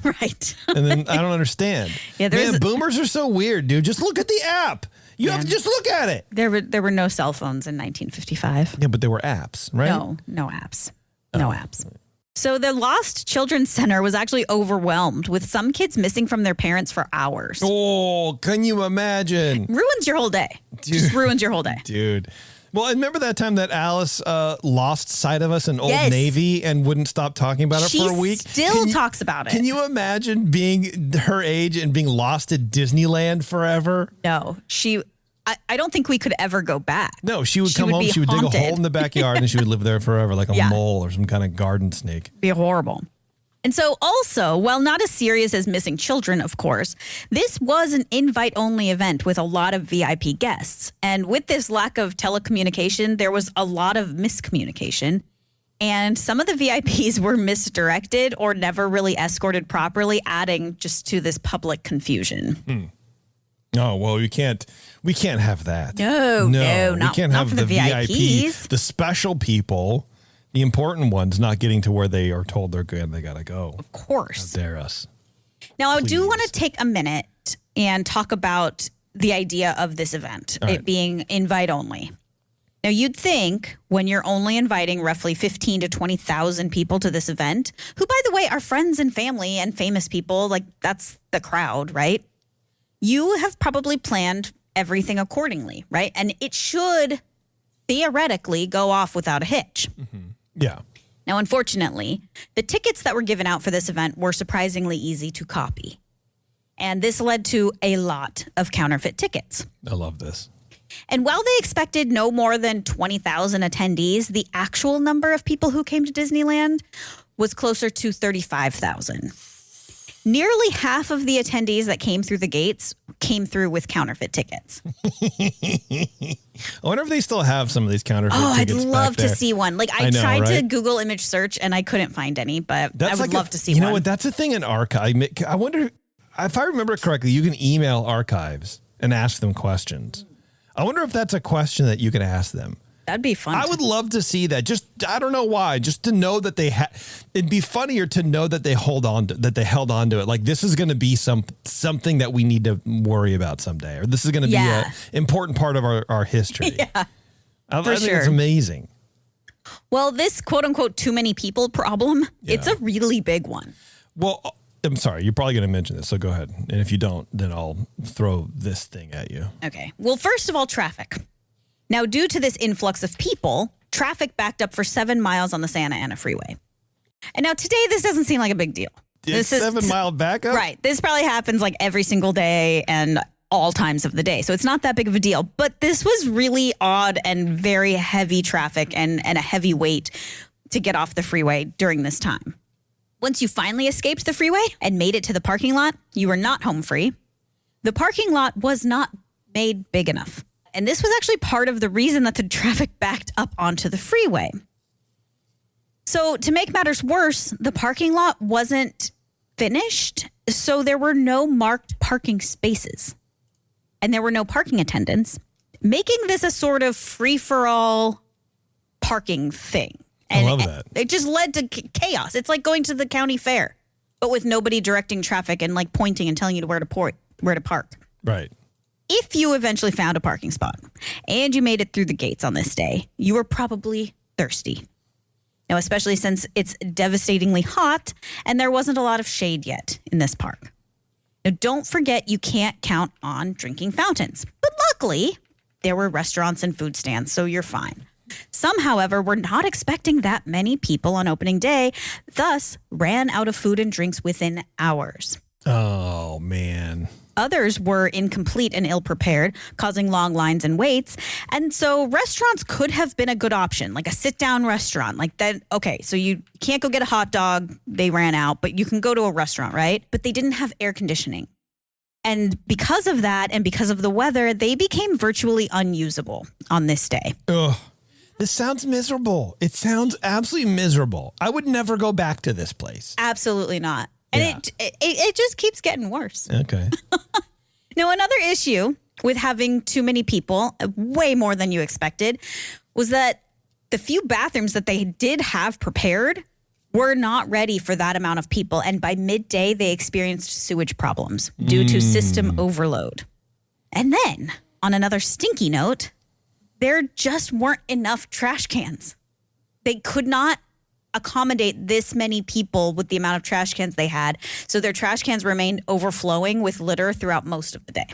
Right. And then I don't understand. Yeah, man, boomers are so weird, dude. Just look at the app. You have to just look at it. There were no cell phones in 1955. Yeah, but there were apps, right? No apps. No apps. So the Lost Children's Center was actually overwhelmed with some kids missing from their parents for hours. Oh, can you imagine? Ruins your whole day. Dude. Just ruins your whole day. Dude. Well, and remember that time that Alice lost sight of us in Old Navy and wouldn't stop talking about it for a week? She still talks about it. Can you imagine being her age and being lost at Disneyland forever? No, I don't think we could ever go back. No, she would come home, she would dig a hole in the backyard, and she would live there forever like a mole or some kind of garden snake. Be horrible. And so also, while not as serious as missing children, of course, this was an invite-only event with a lot of VIP guests. And with this lack of telecommunication, there was a lot of miscommunication. And some of the VIPs were misdirected or never really escorted properly, adding just to this public confusion. Oh, well, we can't have that. No, we can't have the VIPs. The special people, the important ones, not getting to where they are told they're good and they got to go. Of course. How dare us. Now, I do want to take a minute and talk about the idea of this event, it being invite only. Now, you'd think when you're only inviting roughly 15 to 20,000 people to this event, who, by the way, are friends and family and famous people, like that's the crowd, right? You have probably planned everything accordingly, right? And it should theoretically go off without a hitch. Mm-hmm. Yeah. Now, unfortunately, the tickets that were given out for this event were surprisingly easy to copy. And this led to a lot of counterfeit tickets. I love this. And while they expected no more than 20,000 attendees, the actual number of people who came to Disneyland was closer to 35,000. Nearly half of the attendees that came through the gates came through with counterfeit tickets. I wonder if they still have some of these counterfeit tickets. I'd love to see one. Like I know, tried to right? Google image search and I couldn't find any, but I would love to see one. You know what? That's a thing in archive. I wonder if I remember correctly, you can email archives and ask them questions. I wonder if that's a question that you can ask them. That'd be fun. I would love to see that. Just, I don't know why, just to know that it'd be funnier to know that they held on to it. Like this is going to be something that we need to worry about someday, or this is going to be an important part of our history. Yeah, I think it's amazing. Well, this quote unquote too many people problem, it's a really big one. Well, I'm sorry, you're probably going to mention this, so go ahead. And if you don't, then I'll throw this thing at you. Okay. Well, first of all, traffic. Now, due to this influx of people, traffic backed up for 7 miles on the Santa Ana freeway. And now today, this doesn't seem like a big deal. It's 7 mile backup? Right. This probably happens like every single day and all times of the day. So it's not that big of a deal. But this was really odd and very heavy traffic and a heavy wait to get off the freeway during this time. Once you finally escaped the freeway and made it to the parking lot, you were not home free. The parking lot was not made big enough. And this was actually part of the reason that the traffic backed up onto the freeway. So to make matters worse, the parking lot wasn't finished, so there were no marked parking spaces. And there were no parking attendants, making this a sort of free-for-all parking thing. And I love that. It just led to chaos. It's like going to the county fair, but with nobody directing traffic and like pointing and telling you where to park. Right. If you eventually found a parking spot and you made it through the gates on this day, you were probably thirsty. Now, especially since it's devastatingly hot and there wasn't a lot of shade yet in this park. Now, don't forget you can't count on drinking fountains. But luckily, there were restaurants and food stands, so you're fine. Some, however, were not expecting that many people on opening day, thus ran out of food and drinks within hours. Oh, man. Others were incomplete and ill-prepared, causing long lines and waits. And so restaurants could have been a good option, like a sit-down restaurant. Like that, okay, so you can't go get a hot dog. They ran out, but you can go to a restaurant, right? But they didn't have air conditioning. And because of that and because of the weather, they became virtually unusable on this day. Ugh. This sounds miserable. It sounds absolutely miserable. I would never go back to this place. Absolutely not. And it just keeps getting worse. Okay. Now, another issue with having too many people, way more than you expected, was that the few bathrooms that they did have prepared were not ready for that amount of people. And by midday, they experienced sewage problems due to system overload. And then, on another stinky note, there just weren't enough trash cans. They could not accommodate this many people with the amount of trash cans they had. So their trash cans remained overflowing with litter throughout most of the day.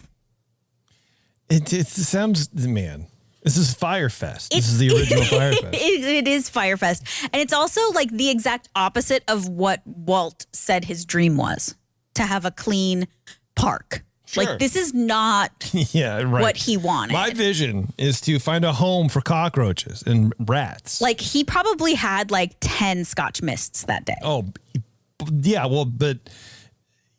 It sounds, man, this is Firefest. This is the original Firefest. It is Firefest. And it's also like the exact opposite of what Walt said his dream was, to have a clean park. Sure. Like, this is not what he wanted. My vision is to find a home for cockroaches and rats. Like, he probably had like 10 Scotch mists that day. Oh, yeah. Well, but,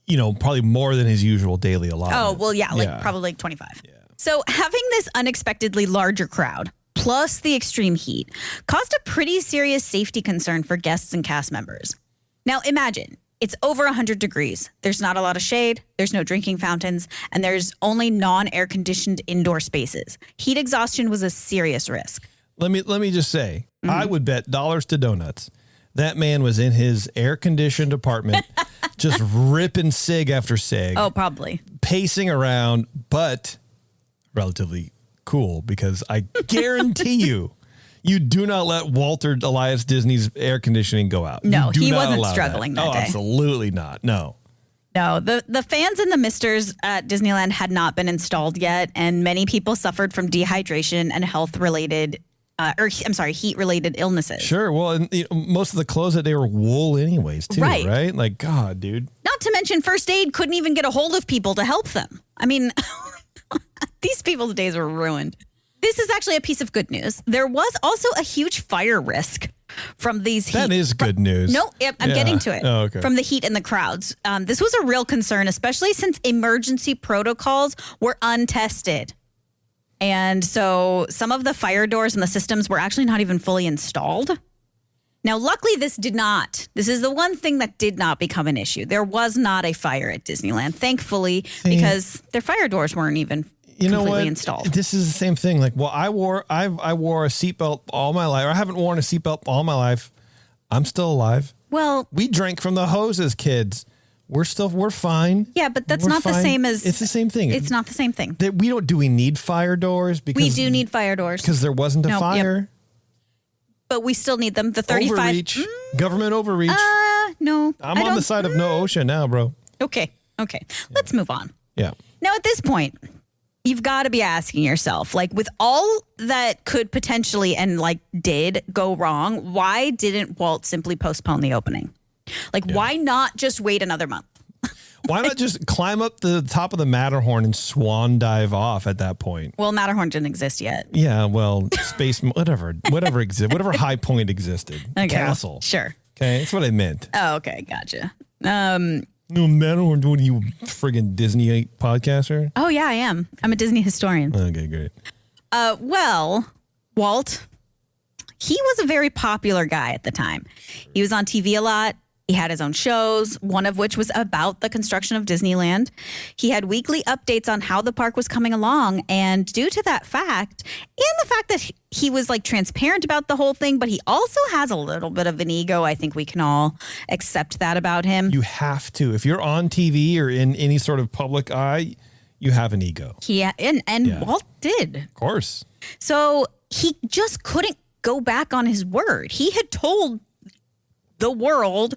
you know, probably more than his usual daily allotment. Oh, well, yeah, like probably like 25. Yeah. So having this unexpectedly larger crowd, plus the extreme heat, caused a pretty serious safety concern for guests and cast members. Now, imagine. It's over 100 degrees. There's not a lot of shade. There's no drinking fountains. And there's only non-air conditioned indoor spaces. Heat exhaustion was a serious risk. Let me just say, I would bet dollars to donuts that man was in his air conditioned apartment, just ripping cig after cig. Oh, probably. Pacing around, but relatively cool because I guarantee you do not let Walter Elias Disney's air conditioning go out. No, You do he not wasn't allow struggling that day. Absolutely not. No. No, the fans and the misters at Disneyland had not been installed yet, and many people suffered from dehydration and heat-related illnesses. Sure. Well, and most of the clothes that day were wool anyways, too, right? Like, God, dude. Not to mention first aid couldn't even get a hold of people to help them. I mean, these people's days were ruined. This is actually a piece of good news. There was also a huge fire risk from these heat. That is good news. No, I'm getting to it. Oh, okay. From the heat and the crowds. This was a real concern, especially since emergency protocols were untested. And so some of the fire doors and the systems were actually not even fully installed. Now, luckily, this is the one thing that did not become an issue. There was not a fire at Disneyland, thankfully, because their fire doors weren't even completely installed. This is the same thing. Like, well, I wore a seatbelt all my life. Or I haven't worn a seatbelt all my life. I'm still alive. Well, we drank from the hose as kids. We're fine. Yeah, but that's not the same as... It's the same thing. It's not the same thing. Do we need fire doors? Because we do need fire doors. Because there wasn't a fire. Yep. But we still need them. The 35... Overreach. Government overreach. No. I'm on the side of no OSHA now, bro. Okay. Let's move on. Yeah. Now, at this point, you've got to be asking yourself, like, with all that could potentially and, like, did go wrong, why didn't Walt simply postpone the opening? Like, why not just wait another month? Why not just climb up the top of the Matterhorn and swan dive off at that point? Well, Matterhorn didn't exist yet. Yeah, well, space, whatever existed, whatever high point existed. Okay, Castle. Well, sure. Okay, that's what I meant. Oh, okay, gotcha. No, Matterhorn, what are you, friggin' Disney podcaster? Oh, yeah, I am. I'm a Disney historian. Okay, great. Well, Walt, he was a very popular guy at the time. He was on TV a lot. He had his own shows, one of which was about the construction of Disneyland. He had weekly updates on how the park was coming along. And due to that fact, and the fact that he was like transparent about the whole thing, but he also has a little bit of an ego. I think we can all accept that about him. You have to. If you're on TV or in any sort of public eye, you have an ego. Walt did. Of course. So he just couldn't go back on his word. He had told the world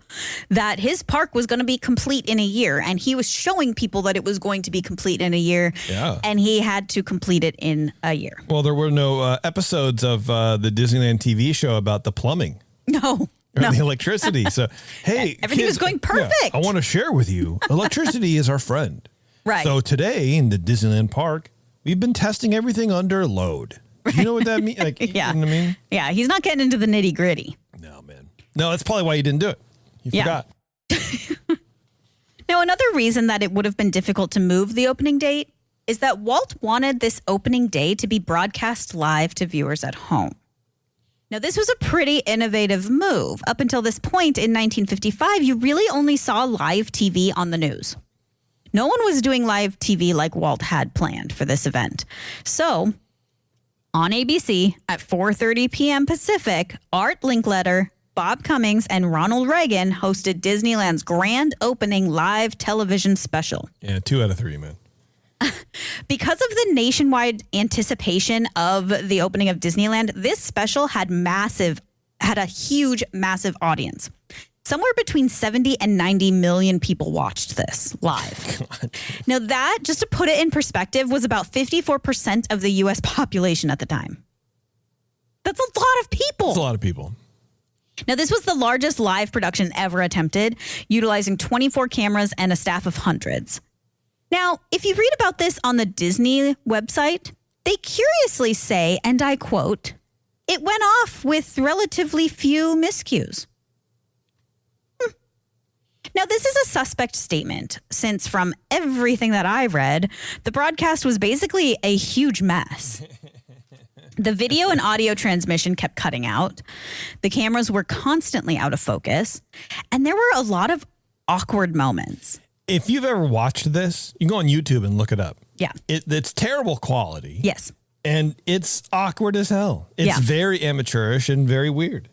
that his park was going to be complete in a year, and he was showing people that it was going to be complete in a year, and he had to complete it in a year. Well, there were no episodes of the Disneyland TV show about the plumbing. No. Or the electricity. So, hey, everything kids, was going perfect. Yeah, I want to share with you, electricity is our friend. Right. So today in the Disneyland park, we've been testing everything under load. Right. You know what that means? Like, yeah. You know what I mean? Yeah, he's not getting into the nitty gritty. No, man. No, that's probably why you didn't do it. You forgot. Now, another reason that it would have been difficult to move the opening date is that Walt wanted this opening day to be broadcast live to viewers at home. Now, this was a pretty innovative move. Up until this point in 1955, you really only saw live TV on the news. No one was doing live TV like Walt had planned for this event. So, on ABC at 4:30 p.m. Pacific, Art Linkletter, Bob Cummings, and Ronald Reagan hosted Disneyland's grand opening live television special. Yeah, 2 out of 3, man. Because of the nationwide anticipation of the opening of Disneyland, this special had a huge, massive audience. Somewhere between 70 and 90 million people watched this live. God. Now that, just to put it in perspective, was about 54% of the U.S. population at the time. That's a lot of people. That's a lot of people. Now, this was the largest live production ever attempted, utilizing 24 cameras and a staff of hundreds. Now, if you read about this on the Disney website, they curiously say, and I quote, "It went off with relatively few miscues." Now, this is a suspect statement, since from everything that I read, the broadcast was basically a huge mess. The video and audio transmission kept cutting out. The cameras were constantly out of focus. And there were a lot of awkward moments. If you've ever watched this, you can go on YouTube and look it up. Yeah. It's terrible quality. Yes. And it's awkward as hell. It's very amateurish and very weird,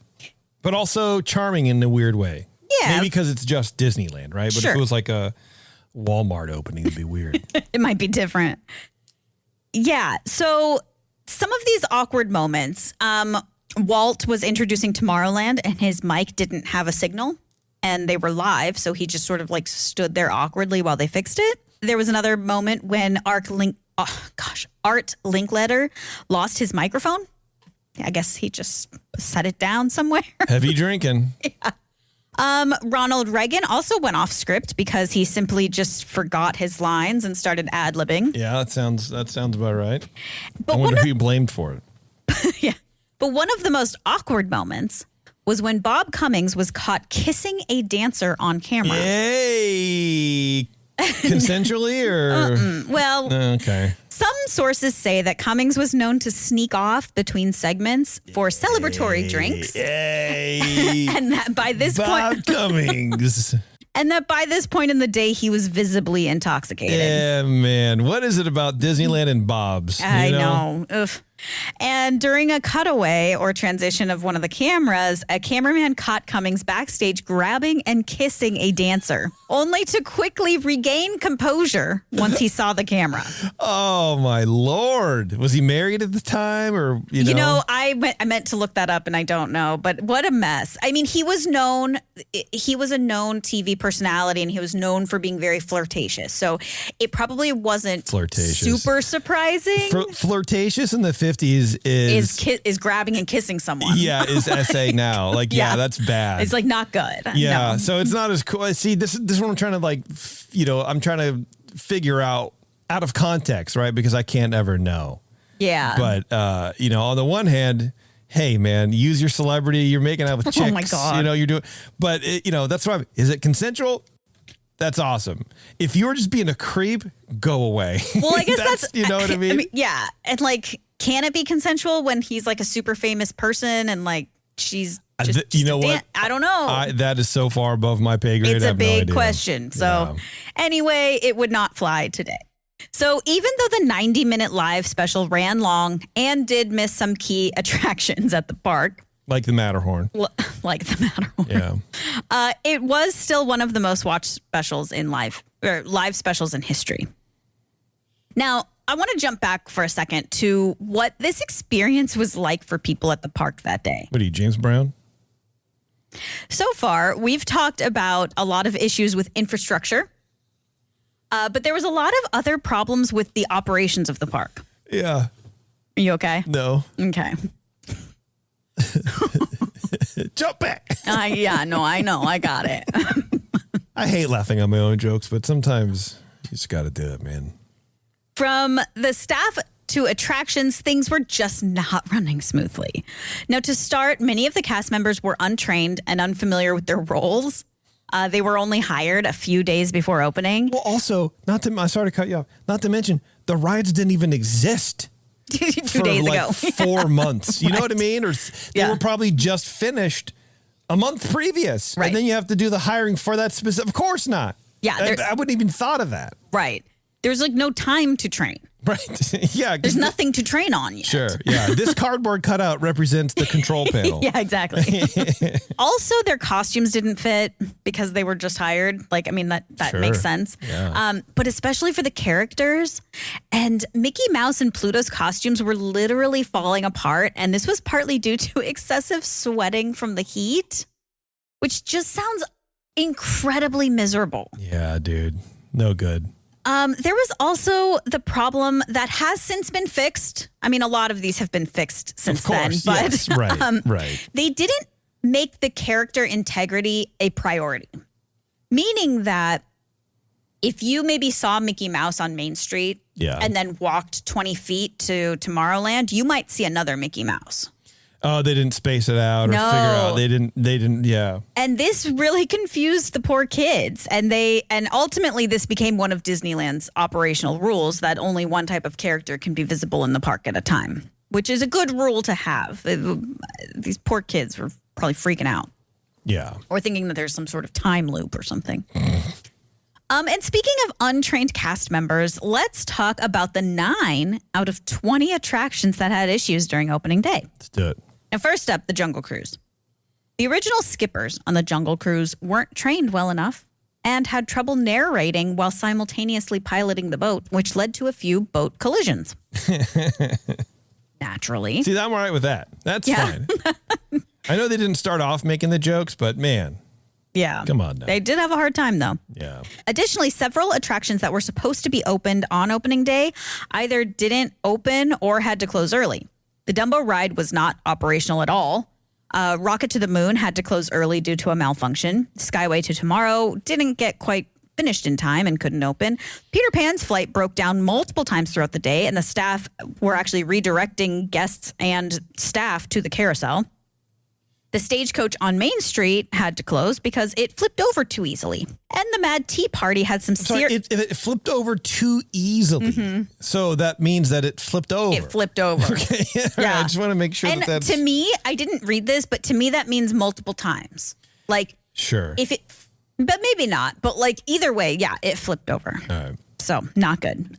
but also charming in a weird way. Yeah. Maybe because it's just Disneyland, right? But sure. if it was like a Walmart opening, it'd be weird. It might be different. Yeah. So some of these awkward moments, Walt was introducing Tomorrowland and his mic didn't have a signal and they were live. So he just sort of like stood there awkwardly while they fixed it. There was another moment when Art Linkletter lost his microphone. I guess he just set it down somewhere. Heavy drinking. Yeah. Ronald Reagan also went off script because he simply just forgot his lines and started ad-libbing. Yeah, that sounds about right. But I wonder who you blamed for it. Yeah. But one of the most awkward moments was when Bob Cummings was caught kissing a dancer on camera. Yay! Consensually or? Well, okay. Some sources say that Cummings was known to sneak off between segments for celebratory drinks. Yay! And that by this Bob Cummings. And that by this point in the day, he was visibly intoxicated. Yeah, man. What is it about Disneyland and Bob's? I know. Ugh. And during a cutaway or transition of one of the cameras, a cameraman caught Cummings backstage grabbing and kissing a dancer, only to quickly regain composure once he saw the camera. Oh, my Lord. Was he married at the time or, You know, I meant to look that up and I don't know, but what a mess. I mean, he was a known TV personality and he was known for being very flirtatious. So it probably wasn't super surprising. Flirtatious in the 50s is grabbing and kissing someone. Yeah, is SA now. Like, yeah, that's bad. It's like not good. Yeah, no. So it's not as cool. See, this is what I'm trying to I'm trying to figure out of context, right? Because I can't ever know. Yeah. But, on the one hand, hey, man, use your celebrity. You're making out with chicks. Oh, my God. You're doing. But, that's why. Is it consensual? That's awesome. If you're just being a creep, go away. Well, I guess that's you know what I mean? Yeah. And like, can it be consensual when he's like a super famous person and like she's just what? I don't know. That is so far above my pay grade. It's I a have big no question. So anyway, it would not fly today. So even though the 90-minute live special ran long and did miss some key attractions at the park, like the Matterhorn. Yeah. It was still one of the most watched specials in live specials in history. Now, I want to jump back for a second to what this experience was like for people at the park that day. What are you, James Brown? So far, we've talked about a lot of issues with infrastructure, but there was a lot of other problems with the operations of the park. Yeah. Are you okay? No. Okay. Jump back. Yeah, no, I know. I got it. I hate laughing at my own jokes, but sometimes you just got to do it, man. From the staff to attractions, things were just not running smoothly. Now, to start, many of the cast members were untrained and unfamiliar with their roles. They were only hired a few days before opening. Well, also, sorry to cut you off, not to mention, the rides didn't even exist. 2 days ago. 4 months. You know what I mean? Or they were probably just finished a month previous. Right. And then you have to do the hiring for that specific. Of course not. Yeah. I wouldn't even thought of that. Right. There's like no time to train. Right. Yeah. There's nothing to train on yet. Sure. Yeah. This cardboard cutout represents the control panel. Yeah, exactly. Also, their costumes didn't fit because they were just hired. Like, I mean, that Sure. makes sense. Yeah. But especially for the characters. And Mickey Mouse and Pluto's costumes were literally falling apart. And this was partly due to excessive sweating from the heat, which just sounds incredibly miserable. Yeah, dude. No good. There was also the problem that has since been fixed. I mean, a lot of these have been fixed since then. But yes. Right. They didn't make the character integrity a priority. Meaning that if you maybe saw Mickey Mouse on Main Street and then walked 20 feet to Tomorrowland, you might see another Mickey Mouse. Oh, they didn't space it out or figure out. They didn't. Yeah. And this really confused the poor kids. And ultimately this became one of Disneyland's operational rules that only one type of character can be visible in the park at a time, which is a good rule to have. These poor kids were probably freaking out. Yeah. Or thinking that there's some sort of time loop or something. And speaking of untrained cast members, let's talk about the 9 out of 20 attractions that had issues during opening day. Let's do it. Now, first up, the Jungle Cruise. The original skippers on the Jungle Cruise weren't trained well enough and had trouble narrating while simultaneously piloting the boat, which led to a few boat collisions. Nah, naturally. See, I'm all right with that. That's fine. I know they didn't start off making the jokes, but man. Yeah. Come on now. They did have a hard time, though. Yeah. Additionally, several attractions that were supposed to be opened on opening day either didn't open or had to close early. The Dumbo ride was not operational at all. Rocket to the Moon had to close early due to a malfunction. Skyway to Tomorrow didn't get quite finished in time and couldn't open. Peter Pan's flight broke down multiple times throughout the day, and the staff were actually redirecting guests and staff to the carousel. The Stagecoach on Main Street had to close because it flipped over too easily. And the Mad Tea Party had some serious... It flipped over too easily. Mm-hmm. So that means that it flipped over. It flipped over. Okay. Yeah. I just want to make sure that's... to me, I didn't read this, but to me that means multiple times. Like... Sure. But maybe not. But like either way, yeah, it flipped over. All right. So not good.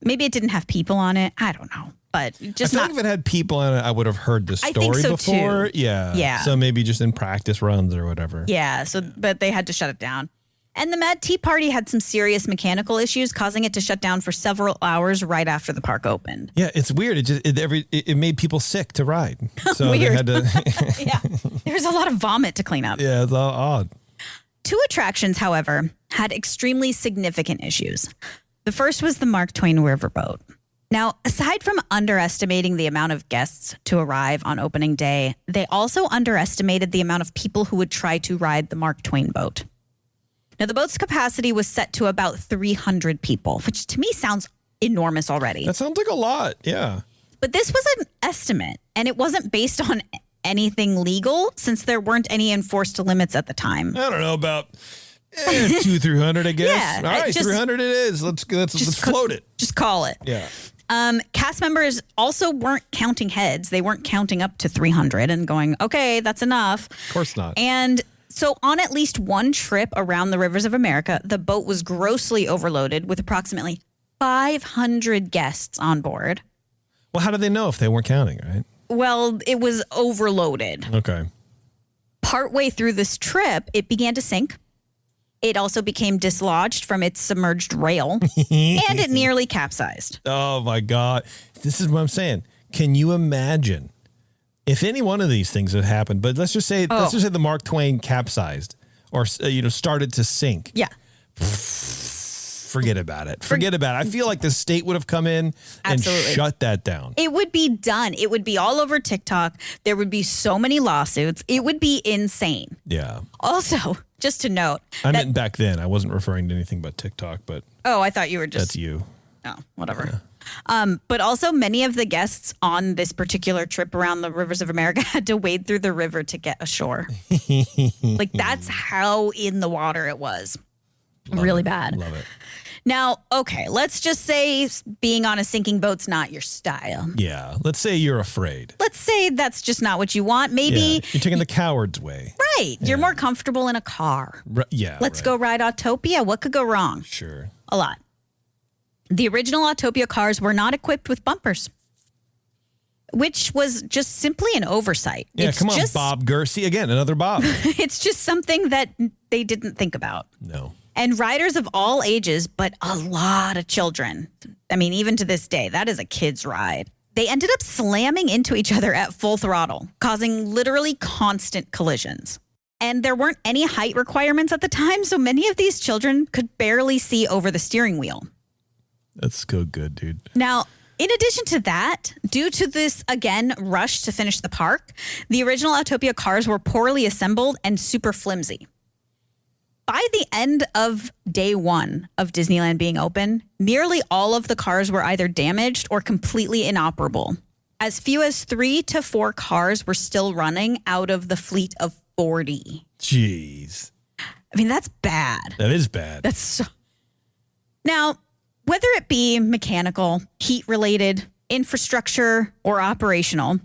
Maybe it didn't have people on it. I don't know. But just I think if it had people on it, I would have heard the story before. Too. Yeah. Yeah. So maybe just in practice runs or whatever. Yeah. So, but they had to shut it down. And the Mad Tea Party had some serious mechanical issues, causing it to shut down for several hours right after the park opened. Yeah, it's weird. It made people sick to ride. So Weird. they had to. Yeah. There's a lot of vomit to clean up. Yeah, it's all odd. 2 attractions, however, had extremely significant issues. The first was the Mark Twain Riverboat. Now, aside from underestimating the amount of guests to arrive on opening day, they also underestimated the amount of people who would try to ride the Mark Twain boat. Now, the boat's capacity was set to about 300 people, which to me sounds enormous already. That sounds like a lot, yeah. But this was an estimate, and it wasn't based on anything legal since there weren't any enforced limits at the time. I don't know about 200-300, I guess. Yeah, all right, 300 it is. Let's float it. Just call it. Yeah. Cast members also weren't counting heads. They weren't counting up to 300 and going, okay, that's enough. Of course not. And so on at least one trip around the rivers of America, the boat was grossly overloaded with approximately 500 guests on board. Well, how did they know if they weren't counting, right? Well, it was overloaded. Okay. Partway through this trip, it began to sink. It also became dislodged from its submerged rail, and it nearly capsized. Oh, my God. This is what I'm saying. Can you imagine if any one of these things had happened? But let's just say the Mark Twain capsized or started to sink. Yeah. Forget about it. Forget about it. I feel like the state would have come in and shut that down. It would be done. It would be all over TikTok. There would be so many lawsuits. It would be insane. Yeah. Also, just to note. I meant back then. I wasn't referring to anything but TikTok, but. Oh, I thought you were just. That's you. Oh, whatever. Yeah. But also many of the guests on this particular trip around the rivers of America had to wade through the river to get ashore. Like that's how in the water it was. Really bad. Love it. Now, okay, let's just say being on a sinking boat's not your style. Yeah. Let's say you're afraid. Let's say that's just not what you want. Maybe you're taking the coward's way. Right. Yeah. You're more comfortable in a car. Yeah. Let's go ride Autopia. What could go wrong? Sure. A lot. The original Autopia cars were not equipped with bumpers, which was just simply an oversight. Yeah, come on, Bob Gurr. See, again, another Bob. It's just something that they didn't think about. No. And riders of all ages, but a lot of children. I mean, even to this day, that is a kid's ride. They ended up slamming into each other at full throttle, causing literally constant collisions. And there weren't any height requirements at the time, so many of these children could barely see over the steering wheel. That's so good, dude. Now, in addition to that, due to this, again, rush to finish the park, the original Autopia cars were poorly assembled and super flimsy. By the end of day 1 of Disneyland being open, nearly all of the cars were either damaged or completely inoperable. As few as 3 to 4 cars were still running out of the fleet of 40. Jeez. I mean, that's bad. That is bad. That's so... Now, whether it be mechanical, heat-related, infrastructure, or operational,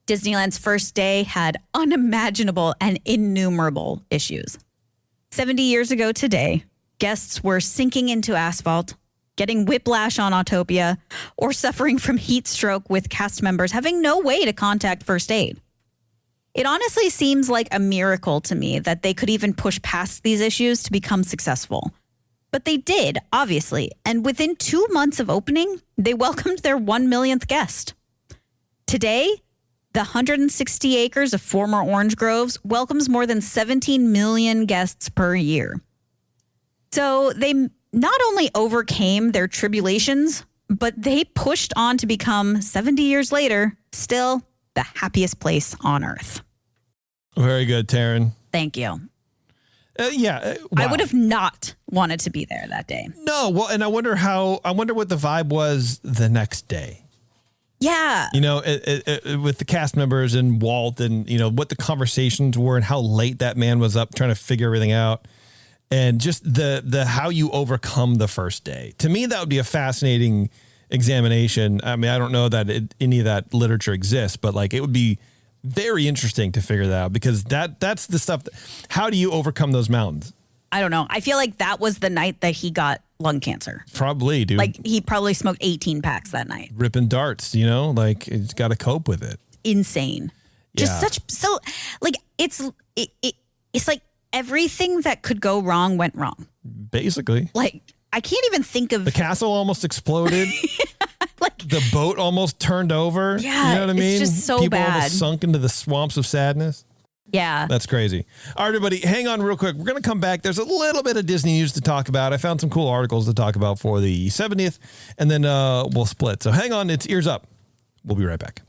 Disneyland's first day had unimaginable and innumerable issues. 70 years ago today, guests were sinking into asphalt, getting whiplash on Autopia, or suffering from heat stroke with cast members having no way to contact first aid. It honestly seems like a miracle to me that they could even push past these issues to become successful. But they did, obviously, and within 2 months of opening, they welcomed their 1 millionth guest. Today, the 160 acres of former orange groves welcomes more than 17 million guests per year. So they not only overcame their tribulations, but they pushed on to become, 70 years later, still the happiest place on earth. Very good, Taren. Thank you. Wow. I would have not wanted to be there that day. No, well, and I wonder what the vibe was the next day. Yeah. You know, with the cast members and Walt and, you know, what the conversations were and how late that man was up trying to figure everything out. And just the how you overcome the first day. To me, that would be a fascinating examination. I mean, I don't know that any of that literature exists, but like it would be very interesting to figure that out, because that's the stuff. How do you overcome those mountains? I don't know. I feel like that was the night that he got lung cancer. Probably, dude. Like he probably smoked 18 packs that night. Ripping darts, you know, like he's got to cope with it. Insane. Yeah. It's like everything that could go wrong went wrong. Basically. Like I can't even think of the castle almost exploded. like the boat almost turned over. Yeah, you know what I mean? It's just so People bad. almost sunk into the swamps of sadness. Yeah. That's crazy. All right, everybody, hang on real quick. We're going to come back. There's a little bit of Disney news to talk about. I found some cool articles to talk about for the 70th, and then we'll split. So hang on. It's Ears Up. We'll be right back.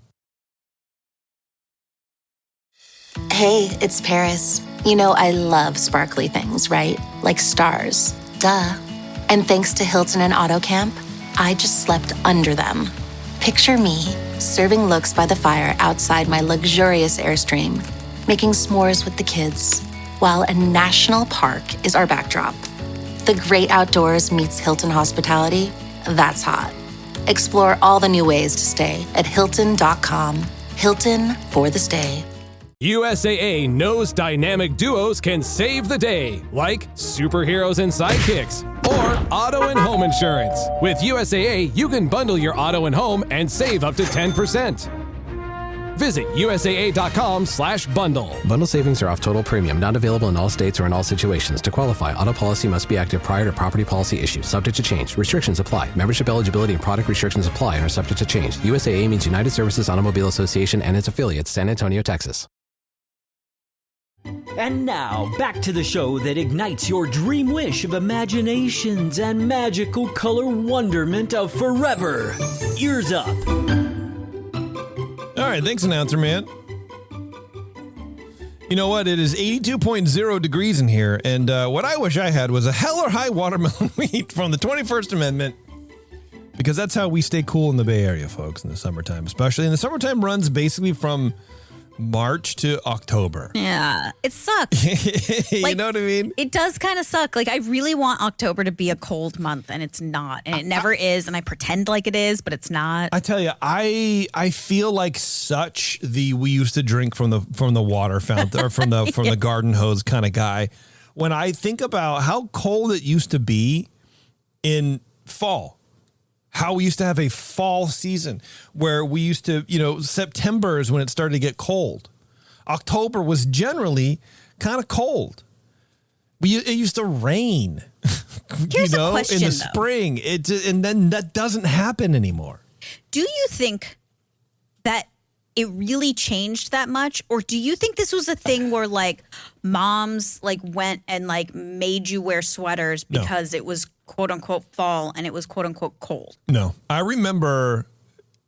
Hey, it's Paris. You know, I love sparkly things, right? Like stars. Duh. And thanks to Hilton and AutoCamp, I just slept under them. Picture me, serving looks by the fire outside my luxurious Airstream, making s'mores with the kids, while a national park is our backdrop. The great outdoors meets Hilton hospitality. That's hot. Explore all the new ways to stay at Hilton.com. Hilton for the stay. USAA knows dynamic duos can save the day, like superheroes and sidekicks, or auto and home insurance. With USAA, you can bundle your auto and home and save up to 10%. Visit USAA.com/bundle. Bundle savings are off total premium, not available in all states or in all situations. To qualify, auto policy must be active prior to property policy issue, subject to change. Restrictions apply. Membership eligibility and product restrictions apply and are subject to change. USAA means United Services Automobile Association and its affiliates, San Antonio, Texas. And now, back to the show that ignites your dream wish of imaginations and magical color wonderment of forever. Ears Up. All right, thanks, announcer man. You know what? It is 82.0 degrees in here, and what I wish I had was a hell or high watermelon wheat from the 21st Amendment, because that's how we stay cool in the Bay Area, folks, in the summertime, especially. And the summertime runs basically from March to October. Yeah, it sucks. You know what I mean? It does kind of suck. Like, I really want October to be a cold month, and it's not. And it never is, and I pretend like it is, but it's not. I tell you, I feel like such the we used to drink from the water fountain or from the garden hose kind of guy when I think about how cold it used to be in fall. How we used to have a fall season where we used to, September is when it started to get cold. October was generally kind of cold. It used to rain, Here's a question, in the spring. And then that doesn't happen anymore. Do you think that it really changed that much? Or do you think this was a thing where like moms like went and like made you wear sweaters because it was quote unquote fall and it was quote unquote cold? No, I remember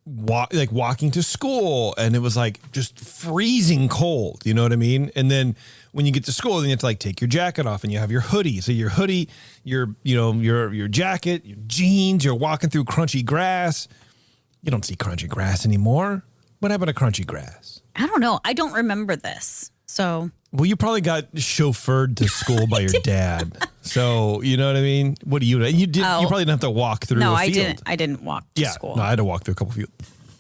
walking to school and it was like just freezing cold. You know what I mean? And then when you get to school, then you have to like take your jacket off and you have your hoodie. So your hoodie, your jacket, your jeans, you're walking through crunchy grass. You don't see crunchy grass anymore. What happened to crunchy grass? I don't know. I don't remember this. So. Well, you probably got chauffeured to school by your dad. So, you know what I mean? What do you know? You probably didn't have to walk through a field. No, I didn't walk to school. No, I had to walk through a couple fields.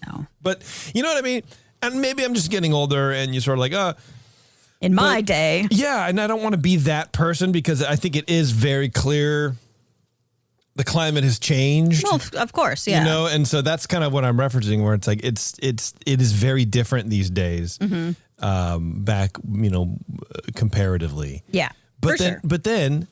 No. But you know what I mean? And maybe I'm just getting older and you're sort of like, in my day. Yeah, and I don't want to be that person because I think it is very clear the climate has changed. Well, of course, yeah. And so that's kind of what I'm referencing, where it's like it is very different these days. Mm-hmm. Back, comparatively. Yeah. But then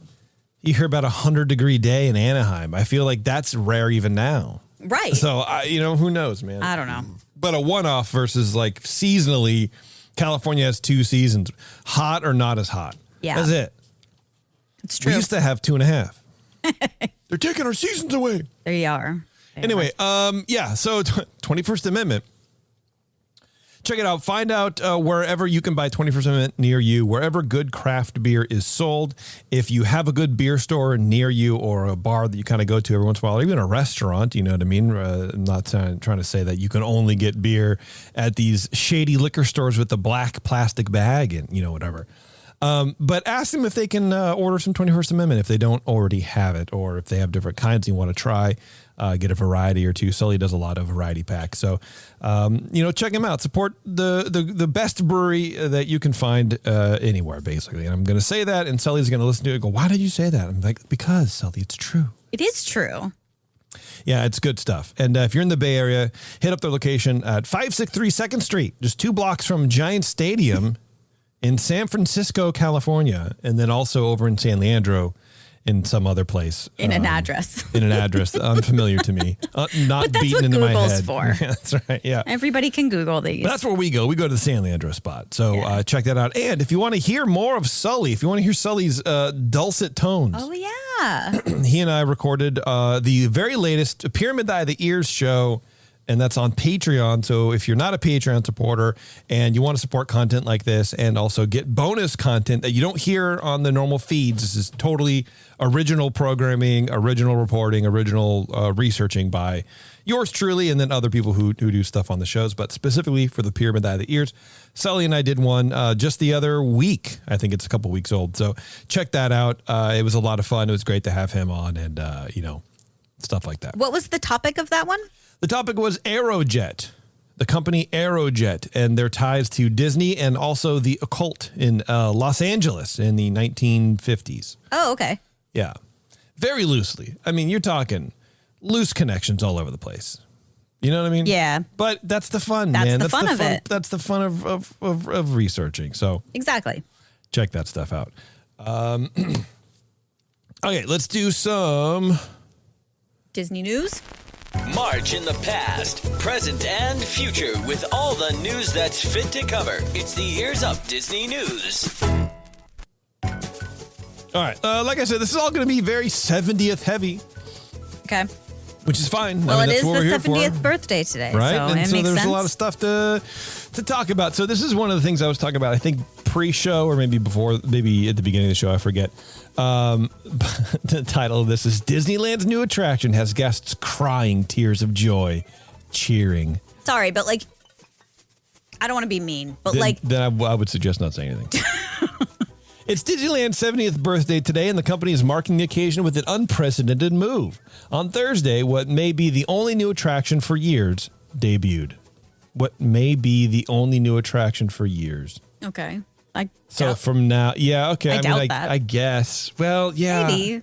you hear about 100-degree day in Anaheim. I feel like that's rare even now. Right. So, who knows, man? I don't know. But a one-off versus like seasonally, California has 2 seasons, hot or not as hot. Yeah. That's it. It's true. We used to have 2.5. They're taking our seasons away. There you are. Anyway, so 21st Amendment. Check it out. Find out wherever you can buy 21st Amendment near you, wherever good craft beer is sold. If you have a good beer store near you or a bar that you kind of go to every once in a while, or even a restaurant, you know what I mean? I'm not trying to say that you can only get beer at these shady liquor stores with the black plastic bag and, whatever. But ask them if they can order some 21st Amendment if they don't already have it, or if they have different kinds you want to try, get a variety or two. Sully does a lot of variety packs. So, check them out. Support the best brewery that you can find anywhere, basically. And I'm going to say that, and Sully's going to listen to it and go, why did you say that? I'm like, because, Sully, it's true. It is true. Yeah, it's good stuff. And if you're in the Bay Area, hit up their location at 563 2nd Street, just 2 blocks from Giant Stadium in San Francisco, California, and then also over in San Leandro in some other place. In an address. In an address unfamiliar to me. Not beaten into my head. For. Yeah, that's right. Yeah. Everybody can Google these. But that's where we go. We go to the San Leandro spot. So check that out. And if you want to hear more of Sully, if you want to hear Sully's dulcet tones. Oh, yeah. He and I recorded the very latest Pyramid Eye, the Ears show. And that's on Patreon. So if you're not a Patreon supporter and you want to support content like this and also get bonus content that you don't hear on the normal feeds, this is totally original programming, original reporting, original researching by yours truly, and then other people who do stuff on the shows. But specifically for the Pyramid Eye of the Ears, Sully and I did one just the other week. I think it's a couple weeks old. So check that out. It was a lot of fun. It was great to have him on and, stuff like that. What was the topic of that one? The topic was Aerojet, the company Aerojet, and their ties to Disney and also the occult in Los Angeles in the 1950s. Oh, okay. Yeah. Very loosely. I mean, you're talking loose connections all over the place. You know what I mean? Yeah. But that's the fun, that's man. That's the fun of it. That's the fun of researching. So exactly. Check that stuff out. Okay, let's do some Disney news. March in the past, present, and future with all the news that's fit to cover. It's the EarzUp Disney News. All right. Like I said, this is all going to be very 70th heavy. Okay. Which is fine. Well, it is the 70th birthday today. Right? So and it so makes there's sense. a lot of stuff to talk about. So this is one of the things I was talking about, I think pre-show or maybe before, maybe at the beginning of the show, I forget. The title of this is Disneyland's new attraction has guests crying tears of joy, cheering. Sorry, but I don't want to be mean, but Then I would suggest not saying anything. It's Disneyland's 70th birthday today, and the company is marking the occasion with an unprecedented move. On Thursday, what may be the only new attraction for years debuted. What may be the only new attraction for years. Okay. From now, yeah, okay. I doubt that. I guess. Well, yeah. Maybe.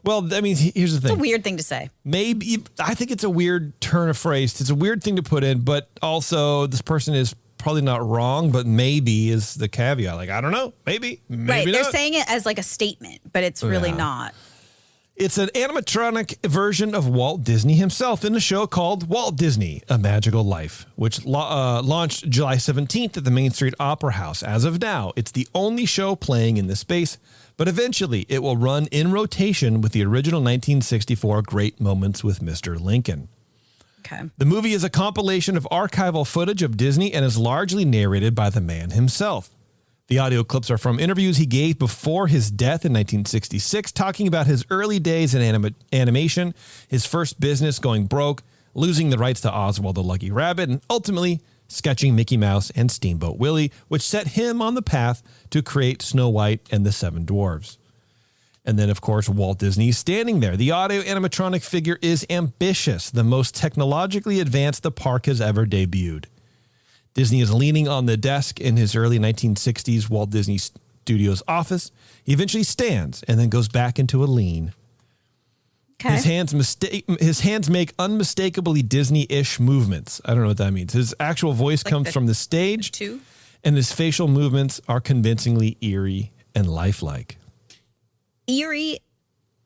Well, I mean, here's the thing. It's a weird thing to say. Maybe. I think it's a weird turn of phrase. It's a weird thing to put in, but also this person is probably not wrong, but maybe is the caveat. I don't know. Maybe right. not. They're saying it as a statement, but it's really not. It's an animatronic version of Walt Disney himself in a show called Walt Disney, A Magical Life, which launched July 17th at the Main Street Opera House. As of now, it's the only show playing in this space, but eventually it will run in rotation with the original 1964 Great Moments with Mr. Lincoln. Okay. The movie is a compilation of archival footage of Disney and is largely narrated by the man himself. The audio clips are from interviews he gave before his death in 1966, talking about his early days in animation, his first business going broke, losing the rights to Oswald the Lucky Rabbit, and ultimately sketching Mickey Mouse and Steamboat Willie, which set him on the path to create Snow White and the Seven Dwarfs. And then, of course, Walt Disney standing there. The audio animatronic figure is ambitious, the most technologically advanced the park has ever debuted. Disney is leaning on the desk in his early 1960s Walt Disney Studios office. He eventually stands and then goes back into a lean. Okay. His hands make unmistakably Disney-ish movements. I don't know what that means. His actual voice comes from the stage, and his facial movements are convincingly eerie and lifelike. Eerie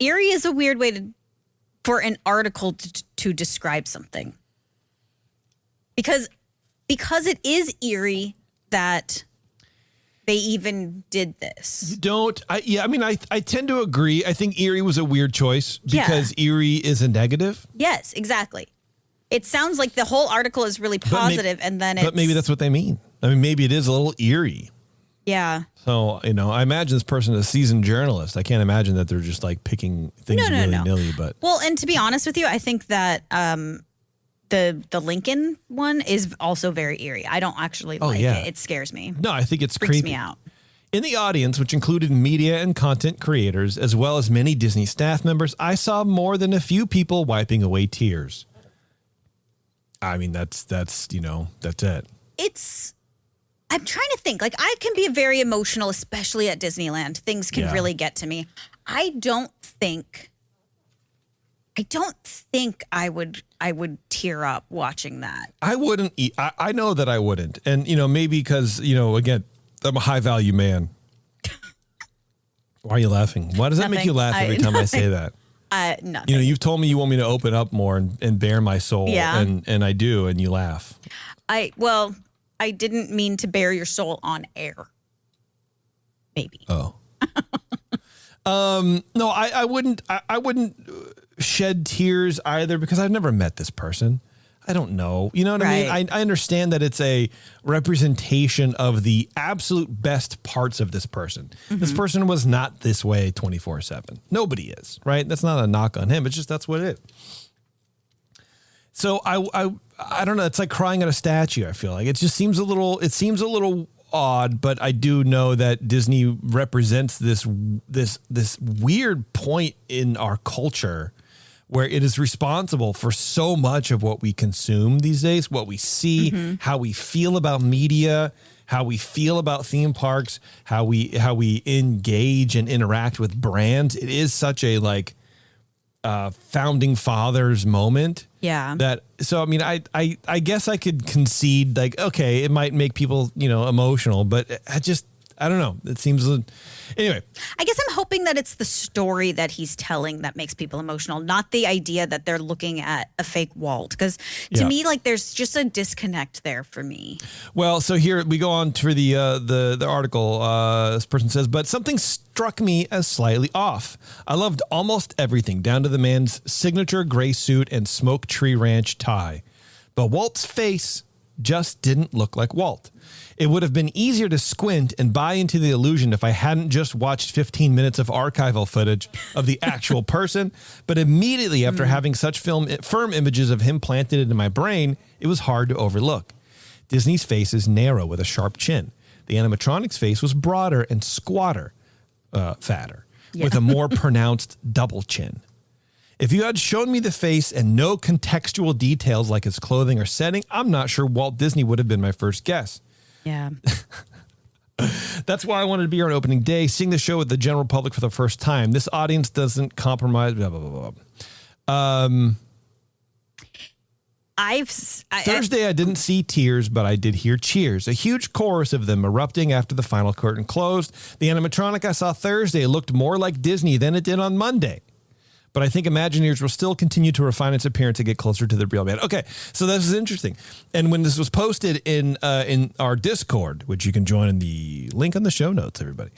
is a weird way to for an article to describe something. Because it is eerie that they even did this. I tend to agree. I think eerie was a weird choice because eerie is a negative. Yes, exactly. It sounds like the whole article is really positive, but maybe that's what they mean. I mean, maybe it is a little eerie. Yeah. So, I imagine this person is a seasoned journalist. I can't imagine that they're just like picking things willy-nilly. But well, and to be honest with you, I think that the Lincoln one is also very eerie. I don't actually like it. It scares me. No, I think it's freaks creepy. me out. In the audience, which included media and content creators, as well as many Disney staff members, I saw more than a few people wiping away tears. I mean, that's it. I'm trying to think. Like, I can be very emotional, especially at Disneyland. Things can really get to me. I don't think I would tear up watching that. I wouldn't. I know that I wouldn't, and maybe because again, I'm a high value man. Why are you laughing? Why does that make you laugh every time I say that? Nothing. You've told me you want me to open up more and bare my soul, and I do, and you laugh. I didn't mean to bare your soul on air. Maybe. Oh. No, I wouldn't. I wouldn't shed tears either because I've never met this person. I don't know. You know what I mean? I understand that it's a representation of the absolute best parts of this person. Mm-hmm. This person was not this way 24/7. Nobody is, right? That's not a knock on him. It's just that's what it is. So I don't know. It's like crying at a statue. I feel like it just seems a little odd, but I do know that Disney represents this weird point in our culture where it is responsible for so much of what we consume these days, what we see, how we feel about media, how we feel about theme parks, how we engage and interact with brands. It is such a founding fathers moment. Yeah. I guess I could concede okay, it might make people, emotional, but I don't know. It seems anyway. I guess I'm hoping that it's the story that he's telling that makes people emotional, not the idea that they're looking at a fake Walt. Because to me, there's just a disconnect there for me. Well, so here we go on to the article. This person says, but something struck me as slightly off. I loved almost everything, down to the man's signature gray suit and Smoke Tree Ranch tie. But Walt's face just didn't look like Walt. It would have been easier to squint and buy into the illusion if I hadn't just watched 15 minutes of archival footage of the actual person. But immediately after having such firm images of him planted into my brain, it was hard to overlook. Disney's face is narrow with a sharp chin. The animatronic's face was broader and squatter, fatter, with a more pronounced double chin. If you had shown me the face and no contextual details like his clothing or setting, I'm not sure Walt Disney would have been my first guess. Yeah. That's why I wanted to be here on opening day, seeing the show with the general public for the first time. This audience doesn't compromise, blah, blah, blah, blah. Thursday, I didn't see tears, but I did hear cheers. A huge chorus of them erupting after the final curtain closed. The animatronic I saw Thursday looked more like Disney than it did on Monday. But I think Imagineers will still continue to refine its appearance to get closer to the real man. Okay, so this is interesting. And when this was posted in our Discord, which you can join in the link on the show notes, everybody,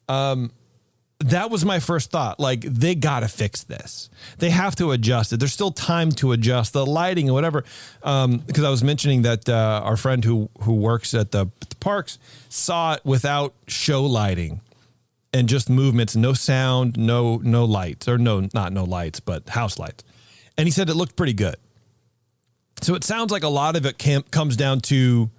that was my first thought. They got to fix this. They have to adjust it. There's still time to adjust the lighting or whatever. Because I was mentioning that our friend who works at the parks saw it without show lighting. And just movements, no sound, no lights, or not no lights, but house lights. And he said it looked pretty good. So it sounds like a lot of it comes down to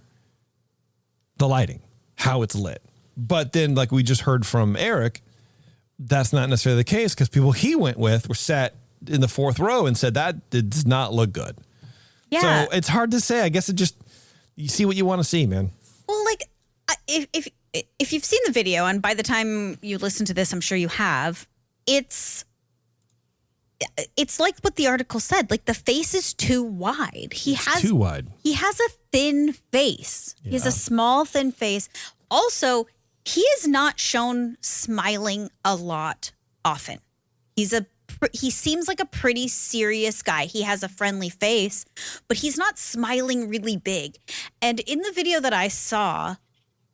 the lighting, how it's lit. But then, like we just heard from Erik, that's not necessarily the case because people he went with were sat in the fourth row and said that does not look good. Yeah. So it's hard to say. I guess you see what you want to see, man. Well, if you've seen the video, and by the time you listen to this, I'm sure you have, it's like what the article said. The face is too wide. It's too wide. He has a thin face. Yeah. He has a small, thin face. Also, he is not shown smiling a lot often. He's a he seems like a pretty serious guy. He has a friendly face, but he's not smiling really big. And in the video that I saw,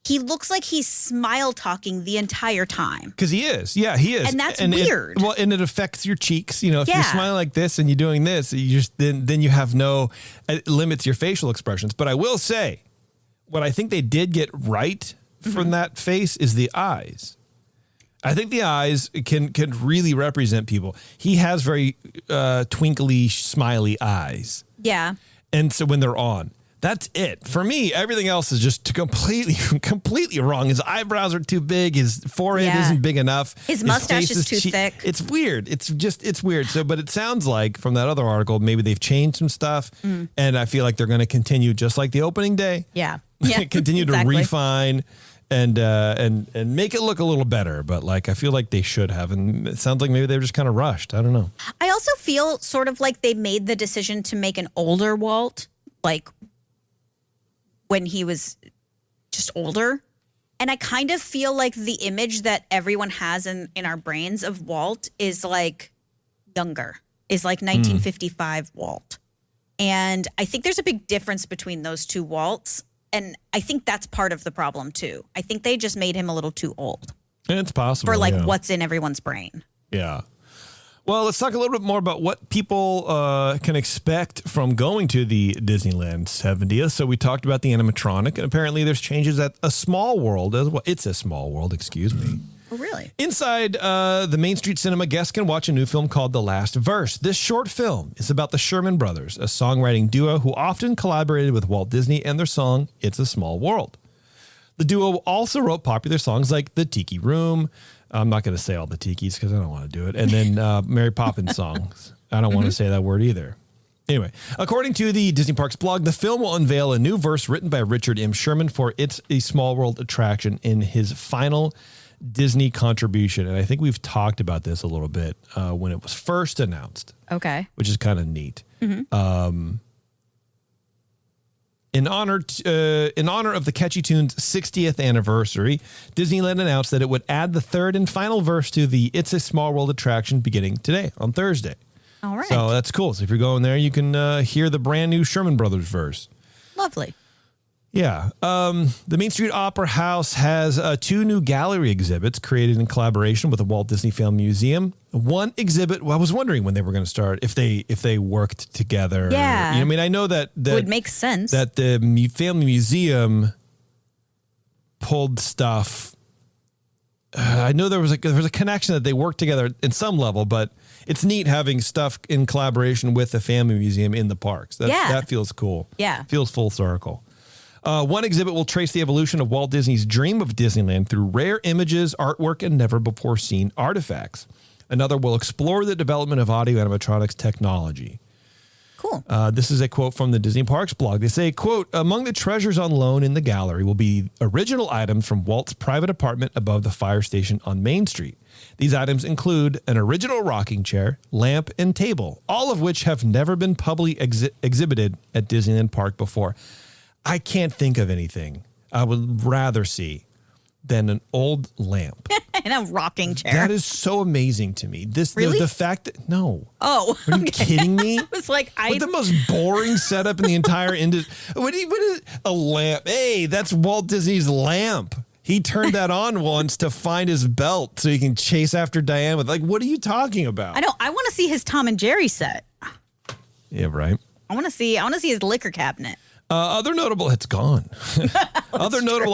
he looks like he's smile talking the entire time. Because he is. Yeah, he is. And that's weird. And it affects your cheeks. You know, if you're smiling like this and you're doing this, you just then you have it limits your facial expressions. But I will say, what I think they did get right from that face is the eyes. I think the eyes can really represent people. He has very twinkly, smiley eyes. Yeah. And so when they're on, that's it. For me, everything else is just completely wrong. His eyebrows are too big. His forehead isn't big enough. His mustache is too thick. It's weird. It's weird. So, but it sounds like from that other article, maybe they've changed some stuff. And I feel like they're going to continue just like the opening day. Yeah. Continue to refine and make it look a little better. But like, I feel like they should have. And it sounds like maybe they were just kind of rushed. I don't know. I also feel sort of like they made the decision to make an older Walt, like when he was just older. And I kind of feel like the image that everyone has in our brains of Walt is like younger, is like 1955 Walt. And I think there's a big difference between those two Walts. And I think that's part of the problem too. I think they just made him a little too old. And it's possible. For like what's in everyone's brain. Yeah. Well, let's talk a little bit more about what people can expect from going to the Disneyland 70th. So we talked about the animatronic, and apparently there's changes at A Small World as well. It's A Small World, excuse me. Oh, really? Inside the Main Street Cinema, guests can watch a new film called The Last Verse. This short film is about the Sherman Brothers, a songwriting duo who often collaborated with Walt Disney and their song, It's a Small World. The duo also wrote popular songs like The Tiki Room. I'm not going to say all the tikis because I don't want to do it. And then Mary Poppins songs. I don't want to say that word either. Anyway, according to the Disney Parks blog, the film will unveil a new verse written by Richard M. Sherman for It's a Small World attraction in his final Disney contribution. And I think we've talked about this a little bit when it was first announced. Okay. Which is kind of neat. In honor of the Catchy Tunes 60th anniversary, Disneyland announced that it would add the third and final verse to the It's a Small World attraction beginning today, on Thursday. All right. So that's cool. So if you're going there, you can hear the brand new Sherman Brothers verse. Lovely. Yeah. The Main Street Opera House has 2 new gallery exhibits created in collaboration with the Walt Disney Film Museum. One exhibit, well, I was wondering when they were going to start, if they worked together. Yeah. You know, I mean, I know that would make sense. That the Family Museum pulled stuff. I know there was a connection that they worked together in some level, but it's neat having stuff in collaboration with the Family Museum in the parks. That feels cool. Yeah. Feels full circle. One exhibit will trace the evolution of Walt Disney's dream of Disneyland through rare images, artwork, and never-before-seen artifacts. Another will explore the development of audio animatronics technology. Cool. This is a quote from the Disney Parks blog. They say, quote, among the treasures on loan in the gallery will be original items from Walt's private apartment above the fire station on Main Street. These items include an original rocking chair, lamp, and table, all of which have never been publicly exhibited at Disneyland Park before. I can't think of anything I would rather see than an old lamp. And a rocking chair. That is so amazing to me. Really? The fact that, no. Oh. Are you kidding me? I was like, What the most boring setup in the entire industry? What is a lamp? Hey, that's Walt Disney's lamp. He turned that on once to find his belt so he can chase after Diane with. Like, what are you talking about? I know. I want to see his Tom and Jerry set. Yeah, right. I want to see his liquor cabinet. Other notable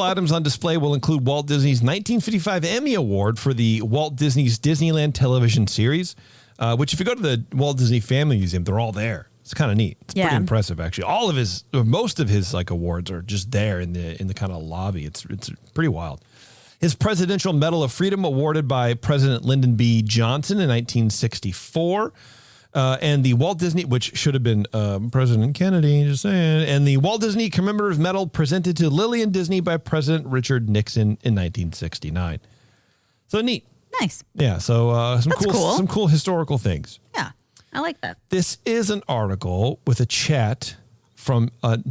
items on display will include Walt Disney's 1955 Emmy Award for the Walt Disney's Disneyland television series, which if you go to the Walt Disney Family Museum, they're all there. It's kind of neat. It's pretty impressive, actually. Most of his like awards are just there in the kind of lobby. It's pretty wild. His Presidential Medal of Freedom awarded by President Lyndon B. Johnson in 1964. And the Walt Disney, which should have been President Kennedy, just saying, and the Walt Disney Commemorative Medal presented to Lillian Disney by President Richard Nixon in 1969. So neat. Nice. Yeah, so some cool historical things. Yeah, I like that. This is an article with a chat from famously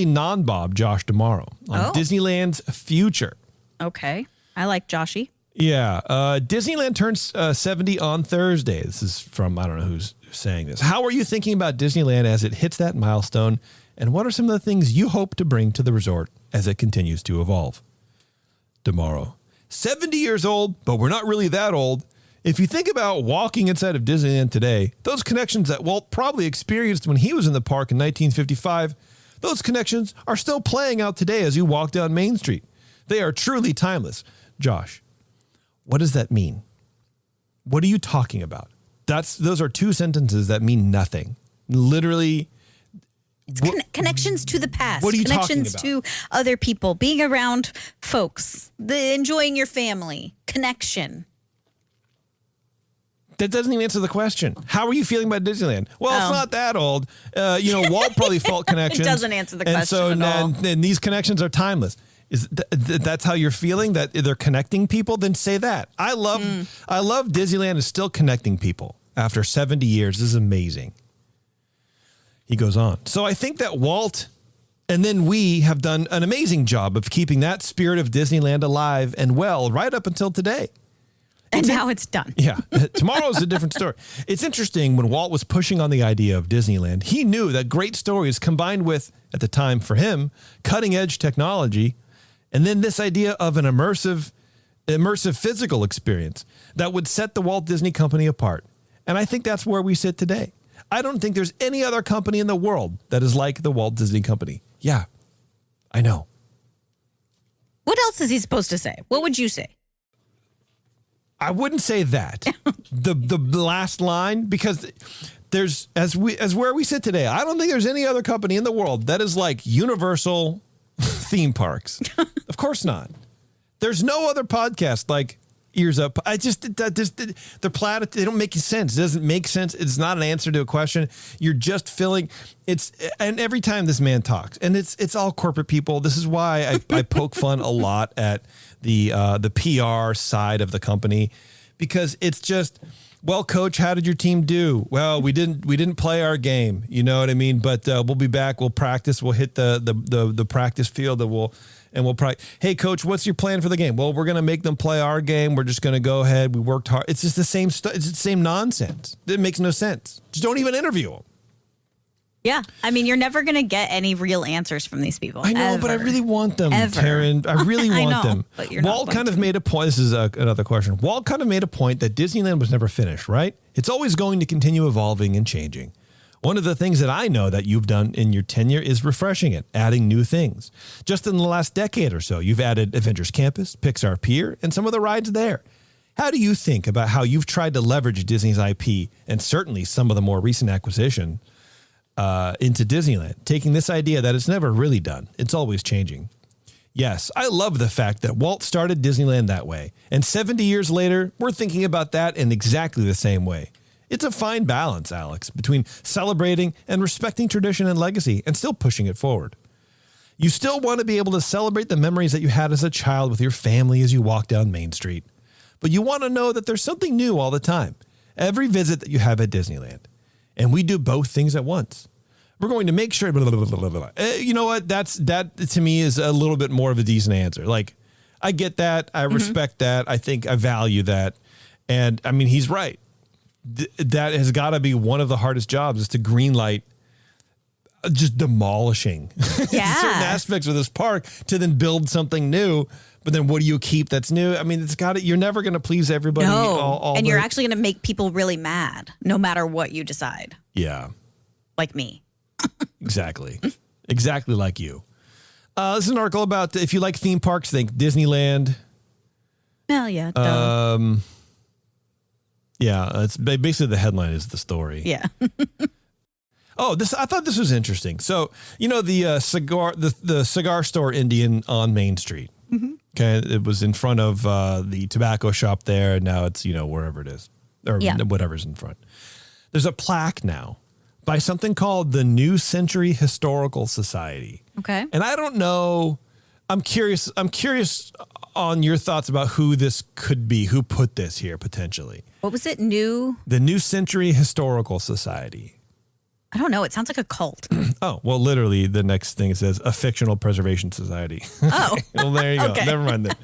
non-Bob Josh D'Amaro on Disneyland's future. Okay. I like Joshy. Yeah. Disneyland turns 70 on Thursday. This is from, I don't know who's saying this. How are you thinking about Disneyland as it hits that milestone? And what are some of the things you hope to bring to the resort as it continues to evolve? Tomorrow. 70 years old, but we're not really that old. If you think about walking inside of Disneyland today, those connections that Walt probably experienced when he was in the park in 1955, those connections are still playing out today as you walk down Main Street. They are truly timeless. Josh, what does that mean? What are you talking about? Those are two sentences that mean nothing. Literally. It's connections to the past. What are you connections talking about? to other people, being around folks, enjoying your family, connection. That doesn't even answer the question. How are you feeling about Disneyland? Well, it's not that old. Walt probably felt connections. It doesn't answer the question at all. And these connections are timeless. Is that's how you're feeling, that they're connecting people? Then say that. I love Disneyland is still connecting people after 70 years. This is amazing. He goes on. So I think that Walt and then we have done an amazing job of keeping that spirit of Disneyland alive and well right up until today. And now it's done. Yeah. Tomorrow's a different story. It's interesting, when Walt was pushing on the idea of Disneyland, he knew that great stories combined with, at the time for him, cutting edge technology, and then this idea of an immersive physical experience that would set the Walt Disney Company apart. And I think that's where we sit today. I don't think there's any other company in the world that is like the Walt Disney Company. Yeah, I know. What else is he supposed to say? What would you say? I wouldn't say that. the last line, because there's as where we sit today, I don't think there's any other company in the world that is like Universal theme parks. Of course not. There's no other podcast like EarzUp. They don't make sense. It doesn't make sense. It's not an answer to a question. You're just filling and every time this man talks, and it's all corporate people. This is why I poke fun a lot at the PR side of the company, because it's just, well, coach, how did your team do? Well, we didn't play our game. You know what I mean? But we'll be back. We'll practice. We'll hit the practice field and we'll practice. Hey, coach, what's your plan for the game? Well, we're going to make them play our game. We're just going to go ahead. We worked hard. It's just the same stuff. It's the same nonsense. It makes no sense. Just don't even interview them. Yeah. I mean, you're never going to get any real answers from these people. I know, but I really want them, Taren. I really want them. But you're Walt kind of made a point. This is another question. Walt kind of made a point that Disneyland was never finished, right? It's always going to continue evolving and changing. One of the things that I know that you've done in your tenure is refreshing it, adding new things. Just in the last decade or so, you've added Avengers Campus, Pixar Pier, and some of the rides there. How do you think about how you've tried to leverage Disney's IP and certainly some of the more recent acquisition into Disneyland, taking this idea that it's never really done, it's always changing? Yes, I love the fact that Walt started Disneyland that way, and 70 years later, we're thinking about that in exactly the same way. It's a fine balance, Alex, between celebrating and respecting tradition and legacy and still pushing it forward. You still want to be able to celebrate the memories that you had as a child with your family as you walk down Main Street, but you want to know that there's something new all the time, every visit that you have at Disneyland. And we do both things at once. We're going to make sure, blah, blah, blah, blah, blah. You know what? That to me is a little bit more of a decent answer. Like, I get that. I respect that. I think I value that. And I mean, he's right. That has got to be one of the hardest jobs, is to greenlight just demolishing certain aspects of this park to then build something new. But then what do you keep that's new? I mean, you're never going to please everybody. No. And you're actually going to make people really mad no matter what you decide. Yeah. Like me. Exactly. Exactly like you. This is an article about, if you like theme parks, think Disneyland. Well, yeah. Yeah, it's basically the headline is the story. Yeah. I thought this was interesting. So, you know, the cigar store Indian on Main Street. Mm-hmm. Okay, it was in front of the tobacco shop there, and now it's, wherever it is, or whatever's in front. There's a plaque now by something called the New Century Historical Society. Okay. And I don't know. I'm curious on your thoughts about who this could be, who put this here potentially. What was it? The New Century Historical Society. I don't know. It sounds like a cult. Oh, well, literally the next thing it says a fictional preservation society. Oh, well, there you go. Okay. Never mind that.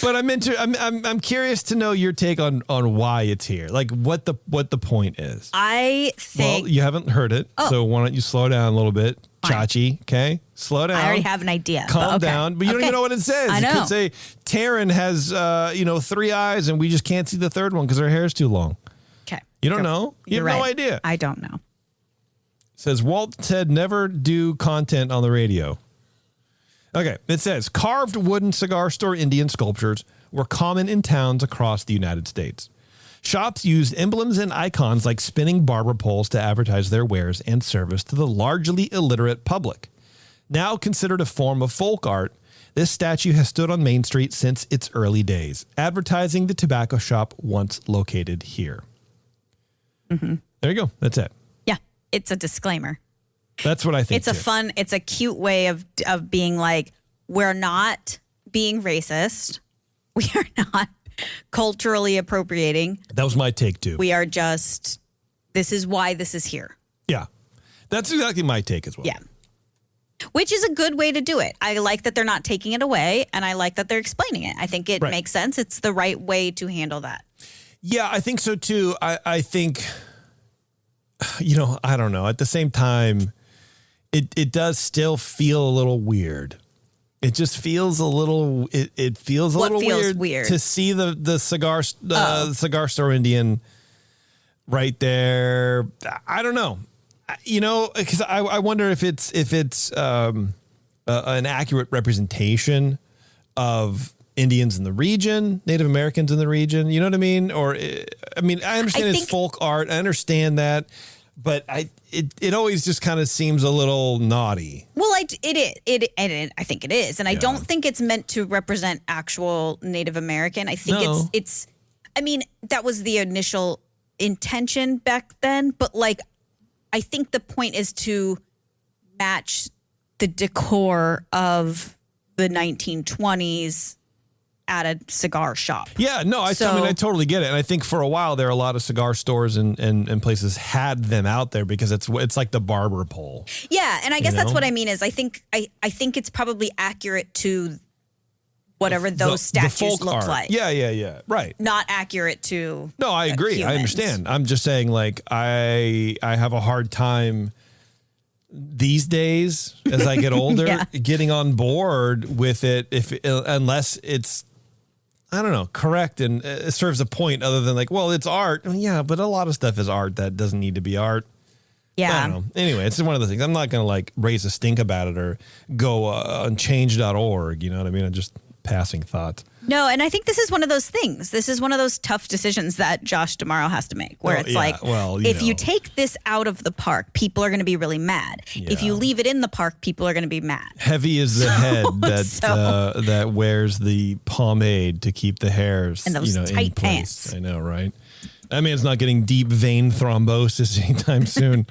But I'm curious to know your take on why it's here. Like what the point is. I think. Well, you haven't heard it. Oh. So why don't you slow down a little bit? Fine. Chachi, okay? Slow down. I already have an idea. Calm down. But you don't even know what it says. I know. It could say Taren has 3 eyes and we just can't see the third one because her hair is too long. Okay. You don't know? You have no idea. I don't know. Says Walt said never do content on the radio. Okay, it says carved wooden cigar store Indian sculptures were common in towns across the United States. Shops used emblems and icons like spinning barber poles to advertise their wares and service to the largely illiterate public. Now considered a form of folk art, this statue has stood on Main Street since its early days, advertising the tobacco shop once located here. Mm-hmm. There you go. That's it. It's a disclaimer. That's what I think. It's a cute way of being like, we're not being racist. We are not culturally appropriating. That was my take too. We are just, this is why this is here. Yeah. That's exactly my take as well. Yeah. Which is a good way to do it. I like that they're not taking it away, and I like that they're explaining it. I think it makes sense. It's the right way to handle that. Yeah, I think so too. I think, I don't know. At the same time, it does still feel a little weird. It just feels a little. It feels a little weird to see the cigar cigar store Indian right there. I don't know. Because I wonder if it's an accurate representation of Indians in the region, Native Americans in the region. You know what I mean? Or I understand it's folk art. I understand that, but it always just kind of seems a little naughty. Well, I think it is, and I don't think it's meant to represent actual Native American. I think it's. I mean, that was the initial intention back then, but I think the point is to match the decor of the 1920s at a cigar shop. Yeah, no, I totally get it. And I think for a while there, a lot of cigar stores and places had them out there because it's like the barber pole. Yeah, and I guess that's what I mean is I think it's probably accurate to whatever those statues look like. Yeah. Right. Not accurate to No, I agree. Humans. I understand. I'm just saying I have a hard time these days as I get older getting on board with it unless it's correct and it serves a point other than it's art. Yeah, but a lot of stuff is art that doesn't need to be art. Yeah. I don't know. Anyway, it's one of the things. I'm not going to raise a stink about it or go on change.org. You know what I mean? I'm just passing thoughts. No, and I think this is one of those things. This is one of those tough decisions that Josh D'Amaro has to make where if you take this out of the park, people are going to be really mad. Yeah. If you leave it in the park, people are going to be mad. Heavy is the head that wears the pomade to keep the hairs and those tight in place. Pants. I know, right? That man's not getting deep vein thrombosis anytime soon.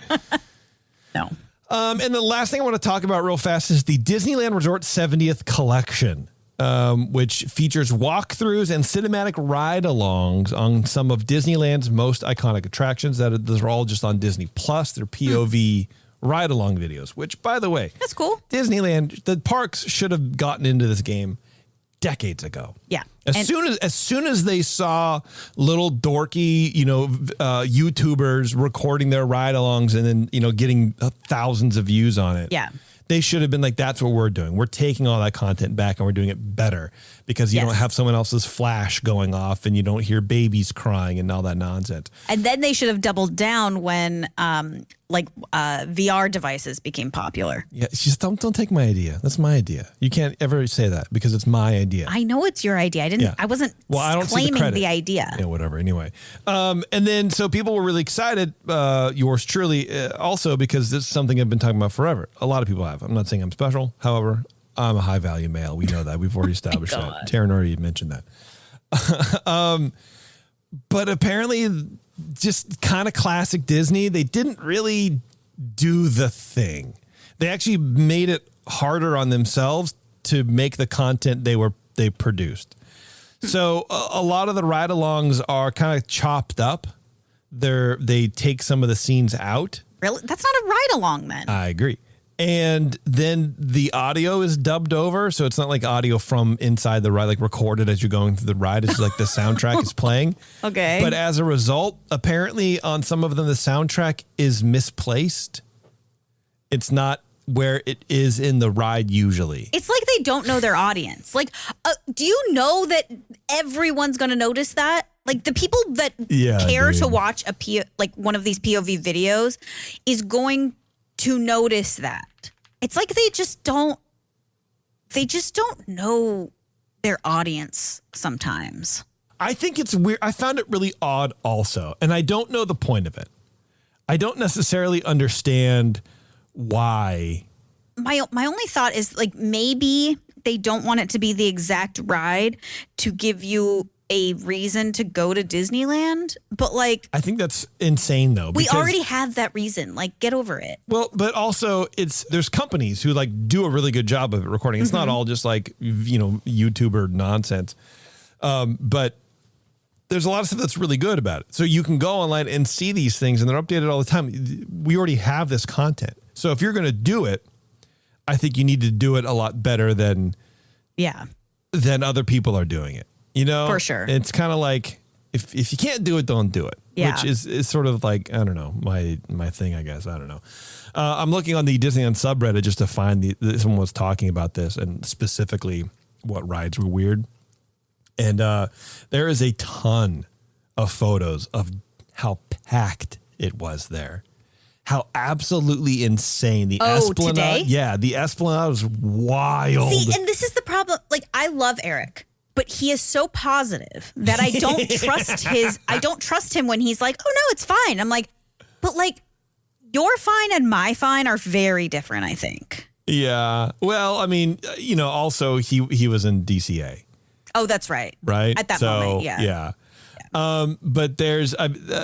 No. And the last thing I want to talk about real fast is the Disneyland Resort 70th Collection. Which features walkthroughs and cinematic ride-alongs on some of Disneyland's most iconic attractions. Those are all just on Disney Plus. They're POV ride-along videos, which, by the way, that's cool. Disneyland, the parks should have gotten into this game decades ago. Yeah. As soon as they saw little dorky, YouTubers recording their ride-alongs and then, getting thousands of views on it. Yeah. They should have been like, that's what we're doing. We're taking all that content back and we're doing it better because you don't have someone else's flash going off and you don't hear babies crying and all that nonsense. And then they should have doubled down when VR devices became popular. Yeah, just don't take my idea. That's my idea. You can't ever say that because it's my idea. I know it's your idea. I wasn't claiming the idea. Yeah, whatever. Anyway. And then so people were really excited, yours truly, also because this is something I've been talking about forever. A lot of people have. I'm not saying I'm special. However, I'm a high value male. We know that. We've already established that. Taren already mentioned that. But apparently just kind of classic Disney, they didn't really do the thing. They actually made it harder on themselves to make the content they produced. So a lot of the ride-alongs are kind of chopped up. They take some of the scenes out Really? That's not a ride along then. I agree. And then the audio is dubbed over, so it's not like audio from inside the ride, like recorded as you're going through the ride. It's like the soundtrack is playing. Okay. But as a result, apparently on some of them, the soundtrack is misplaced. It's not where it is in the ride usually. It's like they don't know their audience. Like, do you know that everyone's going to notice that? Like the people that care to watch one of these POV videos is going to notice that. It's like they just don't know their audience sometimes. I think it's weird. I found it really odd also, and I don't know the point of it. I don't necessarily understand why. My only thought is like maybe they don't want it to be the exact ride to give you a reason to go to Disneyland, but like I think that's insane though. We already have that reason. Like, get over it. Well, but also there's companies who like do a really good job of it recording. It's not all just like YouTuber nonsense. But there's a lot of stuff that's really good about it. So you can go online and see these things, and they're updated all the time. We already have this content. So if you're going to do it, I think you need to do it a lot better than other people are doing it. For sure. It's kind of like if you can't do it, don't do it. Yeah. Which is sort of like, I don't know, my thing, I guess. I don't know. I'm looking on the Disneyland subreddit just to find someone was talking about this and specifically what rides were weird. And there is a ton of photos of how packed it was there. How absolutely insane. The Esplanade. Today? Yeah, the Esplanade was wild. See, and this is the problem. Like, I love Erik, but he is so positive that I don't trust him when he's like, oh no, it's fine. I'm like, but like your fine and my fine are very different, I think. Yeah. Well, I mean, also he was in DCA. Oh, that's right. Right. At that moment. Yeah. Yeah. But there's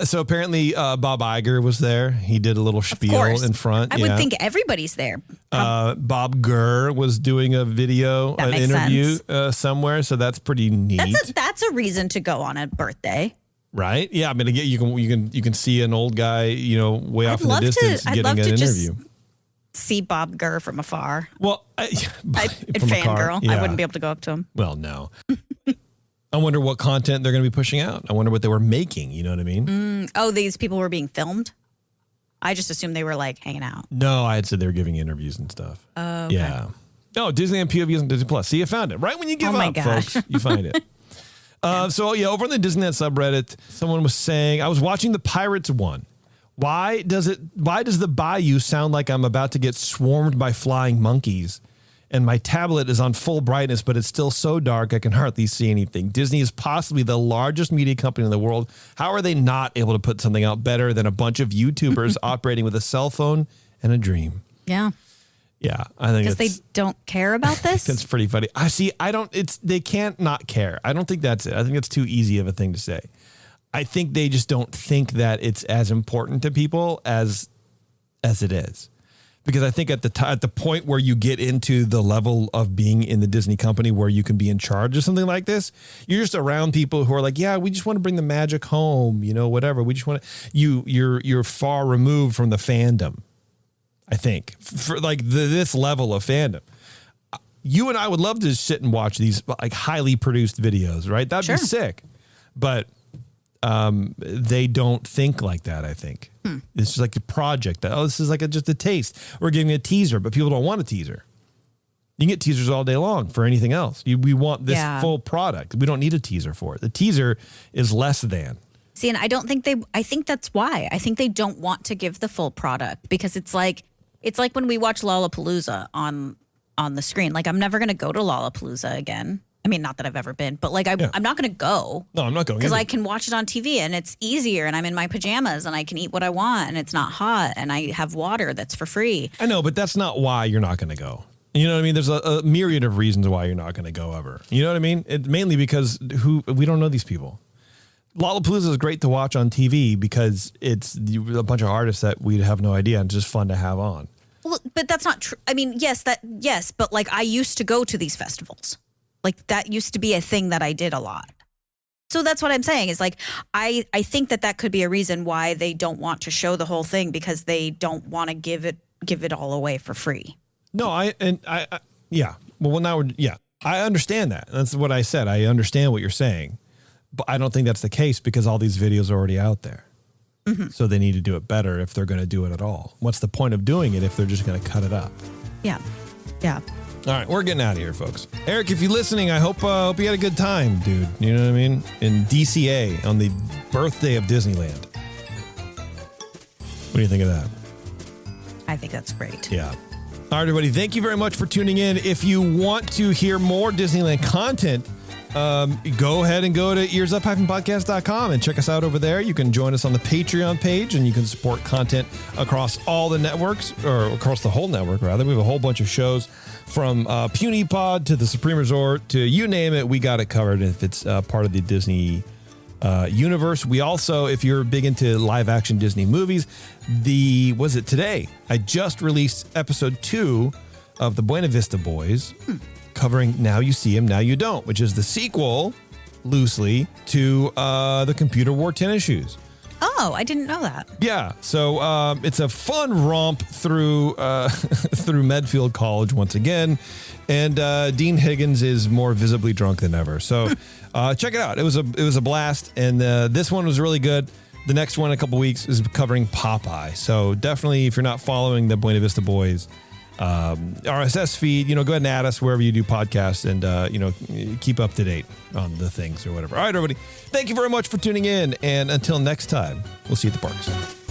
so apparently Bob Iger was there. He did a little spiel in front. I would think everybody's there. Bob Gurr was doing a video, an interview somewhere. So that's pretty neat. That's a reason to go on a birthday. Right. Yeah. I mean, you can see an old guy, way off in the distance getting an interview. See Bob Gurr from afar. Well, fangirl. I wouldn't be able to go up to him. Well, no. I wonder what content they're going to be pushing out. I wonder what they were making. You know what I mean? These people were being filmed? I just assumed they were like hanging out. No, I had said they were giving interviews and stuff. Oh, okay. Yeah. No, Disneyland POVs on Disney Plus. See, you found it. Right when you give up, folks, you find it. So, over on the Disneyland subreddit, someone was saying, I was watching the Pirates one. Why does the bayou sound like I'm about to get swarmed by flying monkeys? And my tablet is on full brightness, but it's still so dark I can hardly see anything. Disney is possibly the largest media company in the world. How are they not able to put something out better than a bunch of YouTubers operating with a cell phone and a dream? Yeah. Yeah, I think because they don't care about this. That's pretty funny. They can't not care. I don't think that's it. I think it's too easy of a thing to say. I think they just don't think that it's as important to people as it is. Because I think at the point where you get into the level of being in the Disney company where you can be in charge of something like this, you're just around people who are like, yeah, we just want to bring the magic home, whatever. We just want to. You're far removed from the fandom. I think for like this level of fandom, you and I would love to sit and watch these like highly produced videos, right? That'd be sick, but they don't think like that. I think it's just like a project. This is like just a taste. We're giving a teaser, but people don't want a teaser. You can get teasers all day long for anything else. We want this full product. We don't need a teaser for it. The teaser is less than. See, and I think that's why. I think they don't want to give the full product because it's like when we watch Lollapalooza on the screen. Like, I'm never going to go to Lollapalooza again. I mean, not that I've ever been, but like I'm not going to go. No, I'm not going because I can watch it on TV and it's easier, and I'm in my pajamas and I can eat what I want and it's not hot and I have water that's for free. I know, but that's not why you're not going to go. You know what I mean? There's a myriad of reasons why you're not going to go ever. You know what I mean? Mainly because we don't know these people. Lollapalooza is great to watch on TV because it's a bunch of artists that we'd have no idea, and it's just fun to have on. Well, but that's not true. I mean, yes, but like I used to go to these festivals. Like that used to be a thing that I did a lot. that's what I'm saying is like, I think that could be a reason why they don't want to show the whole thing, because they don't want to give it all away for free. No, yeah. Well, now I understand that. That's what I said. I understand what you're saying, but I don't think that's the case because all these videos are already out there. Mm-hmm. So they need to do it better if they're going to do it at all. What's the point of doing it if they're just going to cut it up? Yeah. Yeah. All right, we're getting out of here, folks. Eric, if you're listening, I hope you had a good time, dude. You know what I mean? In DCA on the birthday of Disneyland. What do you think of that? I think that's great. Yeah. All right, everybody. Thank you very much for tuning in. If you want to hear more Disneyland content, go ahead and go to EarzUp-podcast.com and check us out over there. You can join us on the Patreon page, and you can support content across all the networks, or across the whole network, rather. We have a whole bunch of shows from Puny Pod to the Supreme Resort to you name it. We got it covered if it's part of the Disney universe. We also, if you're big into live action Disney movies, was it today? I just released episode 2 of the Buena Vista Boys. Covering Now You See Him, Now You Don't, which is the sequel, loosely, to the Computer Wore Tennis Shoes. Oh, I didn't know that. Yeah, so it's a fun romp through through Medfield College once again, and Dean Higgins is more visibly drunk than ever. So check it out. It was a blast, and this one was really good. The next one in a couple weeks is covering Popeye. So definitely, if you're not following the Buena Vista Boys RSS feed, go ahead and add us wherever you do podcasts, and keep up to date on the things or whatever. All right, everybody, thank you very much for tuning in, and until next time, we'll see you at the parks.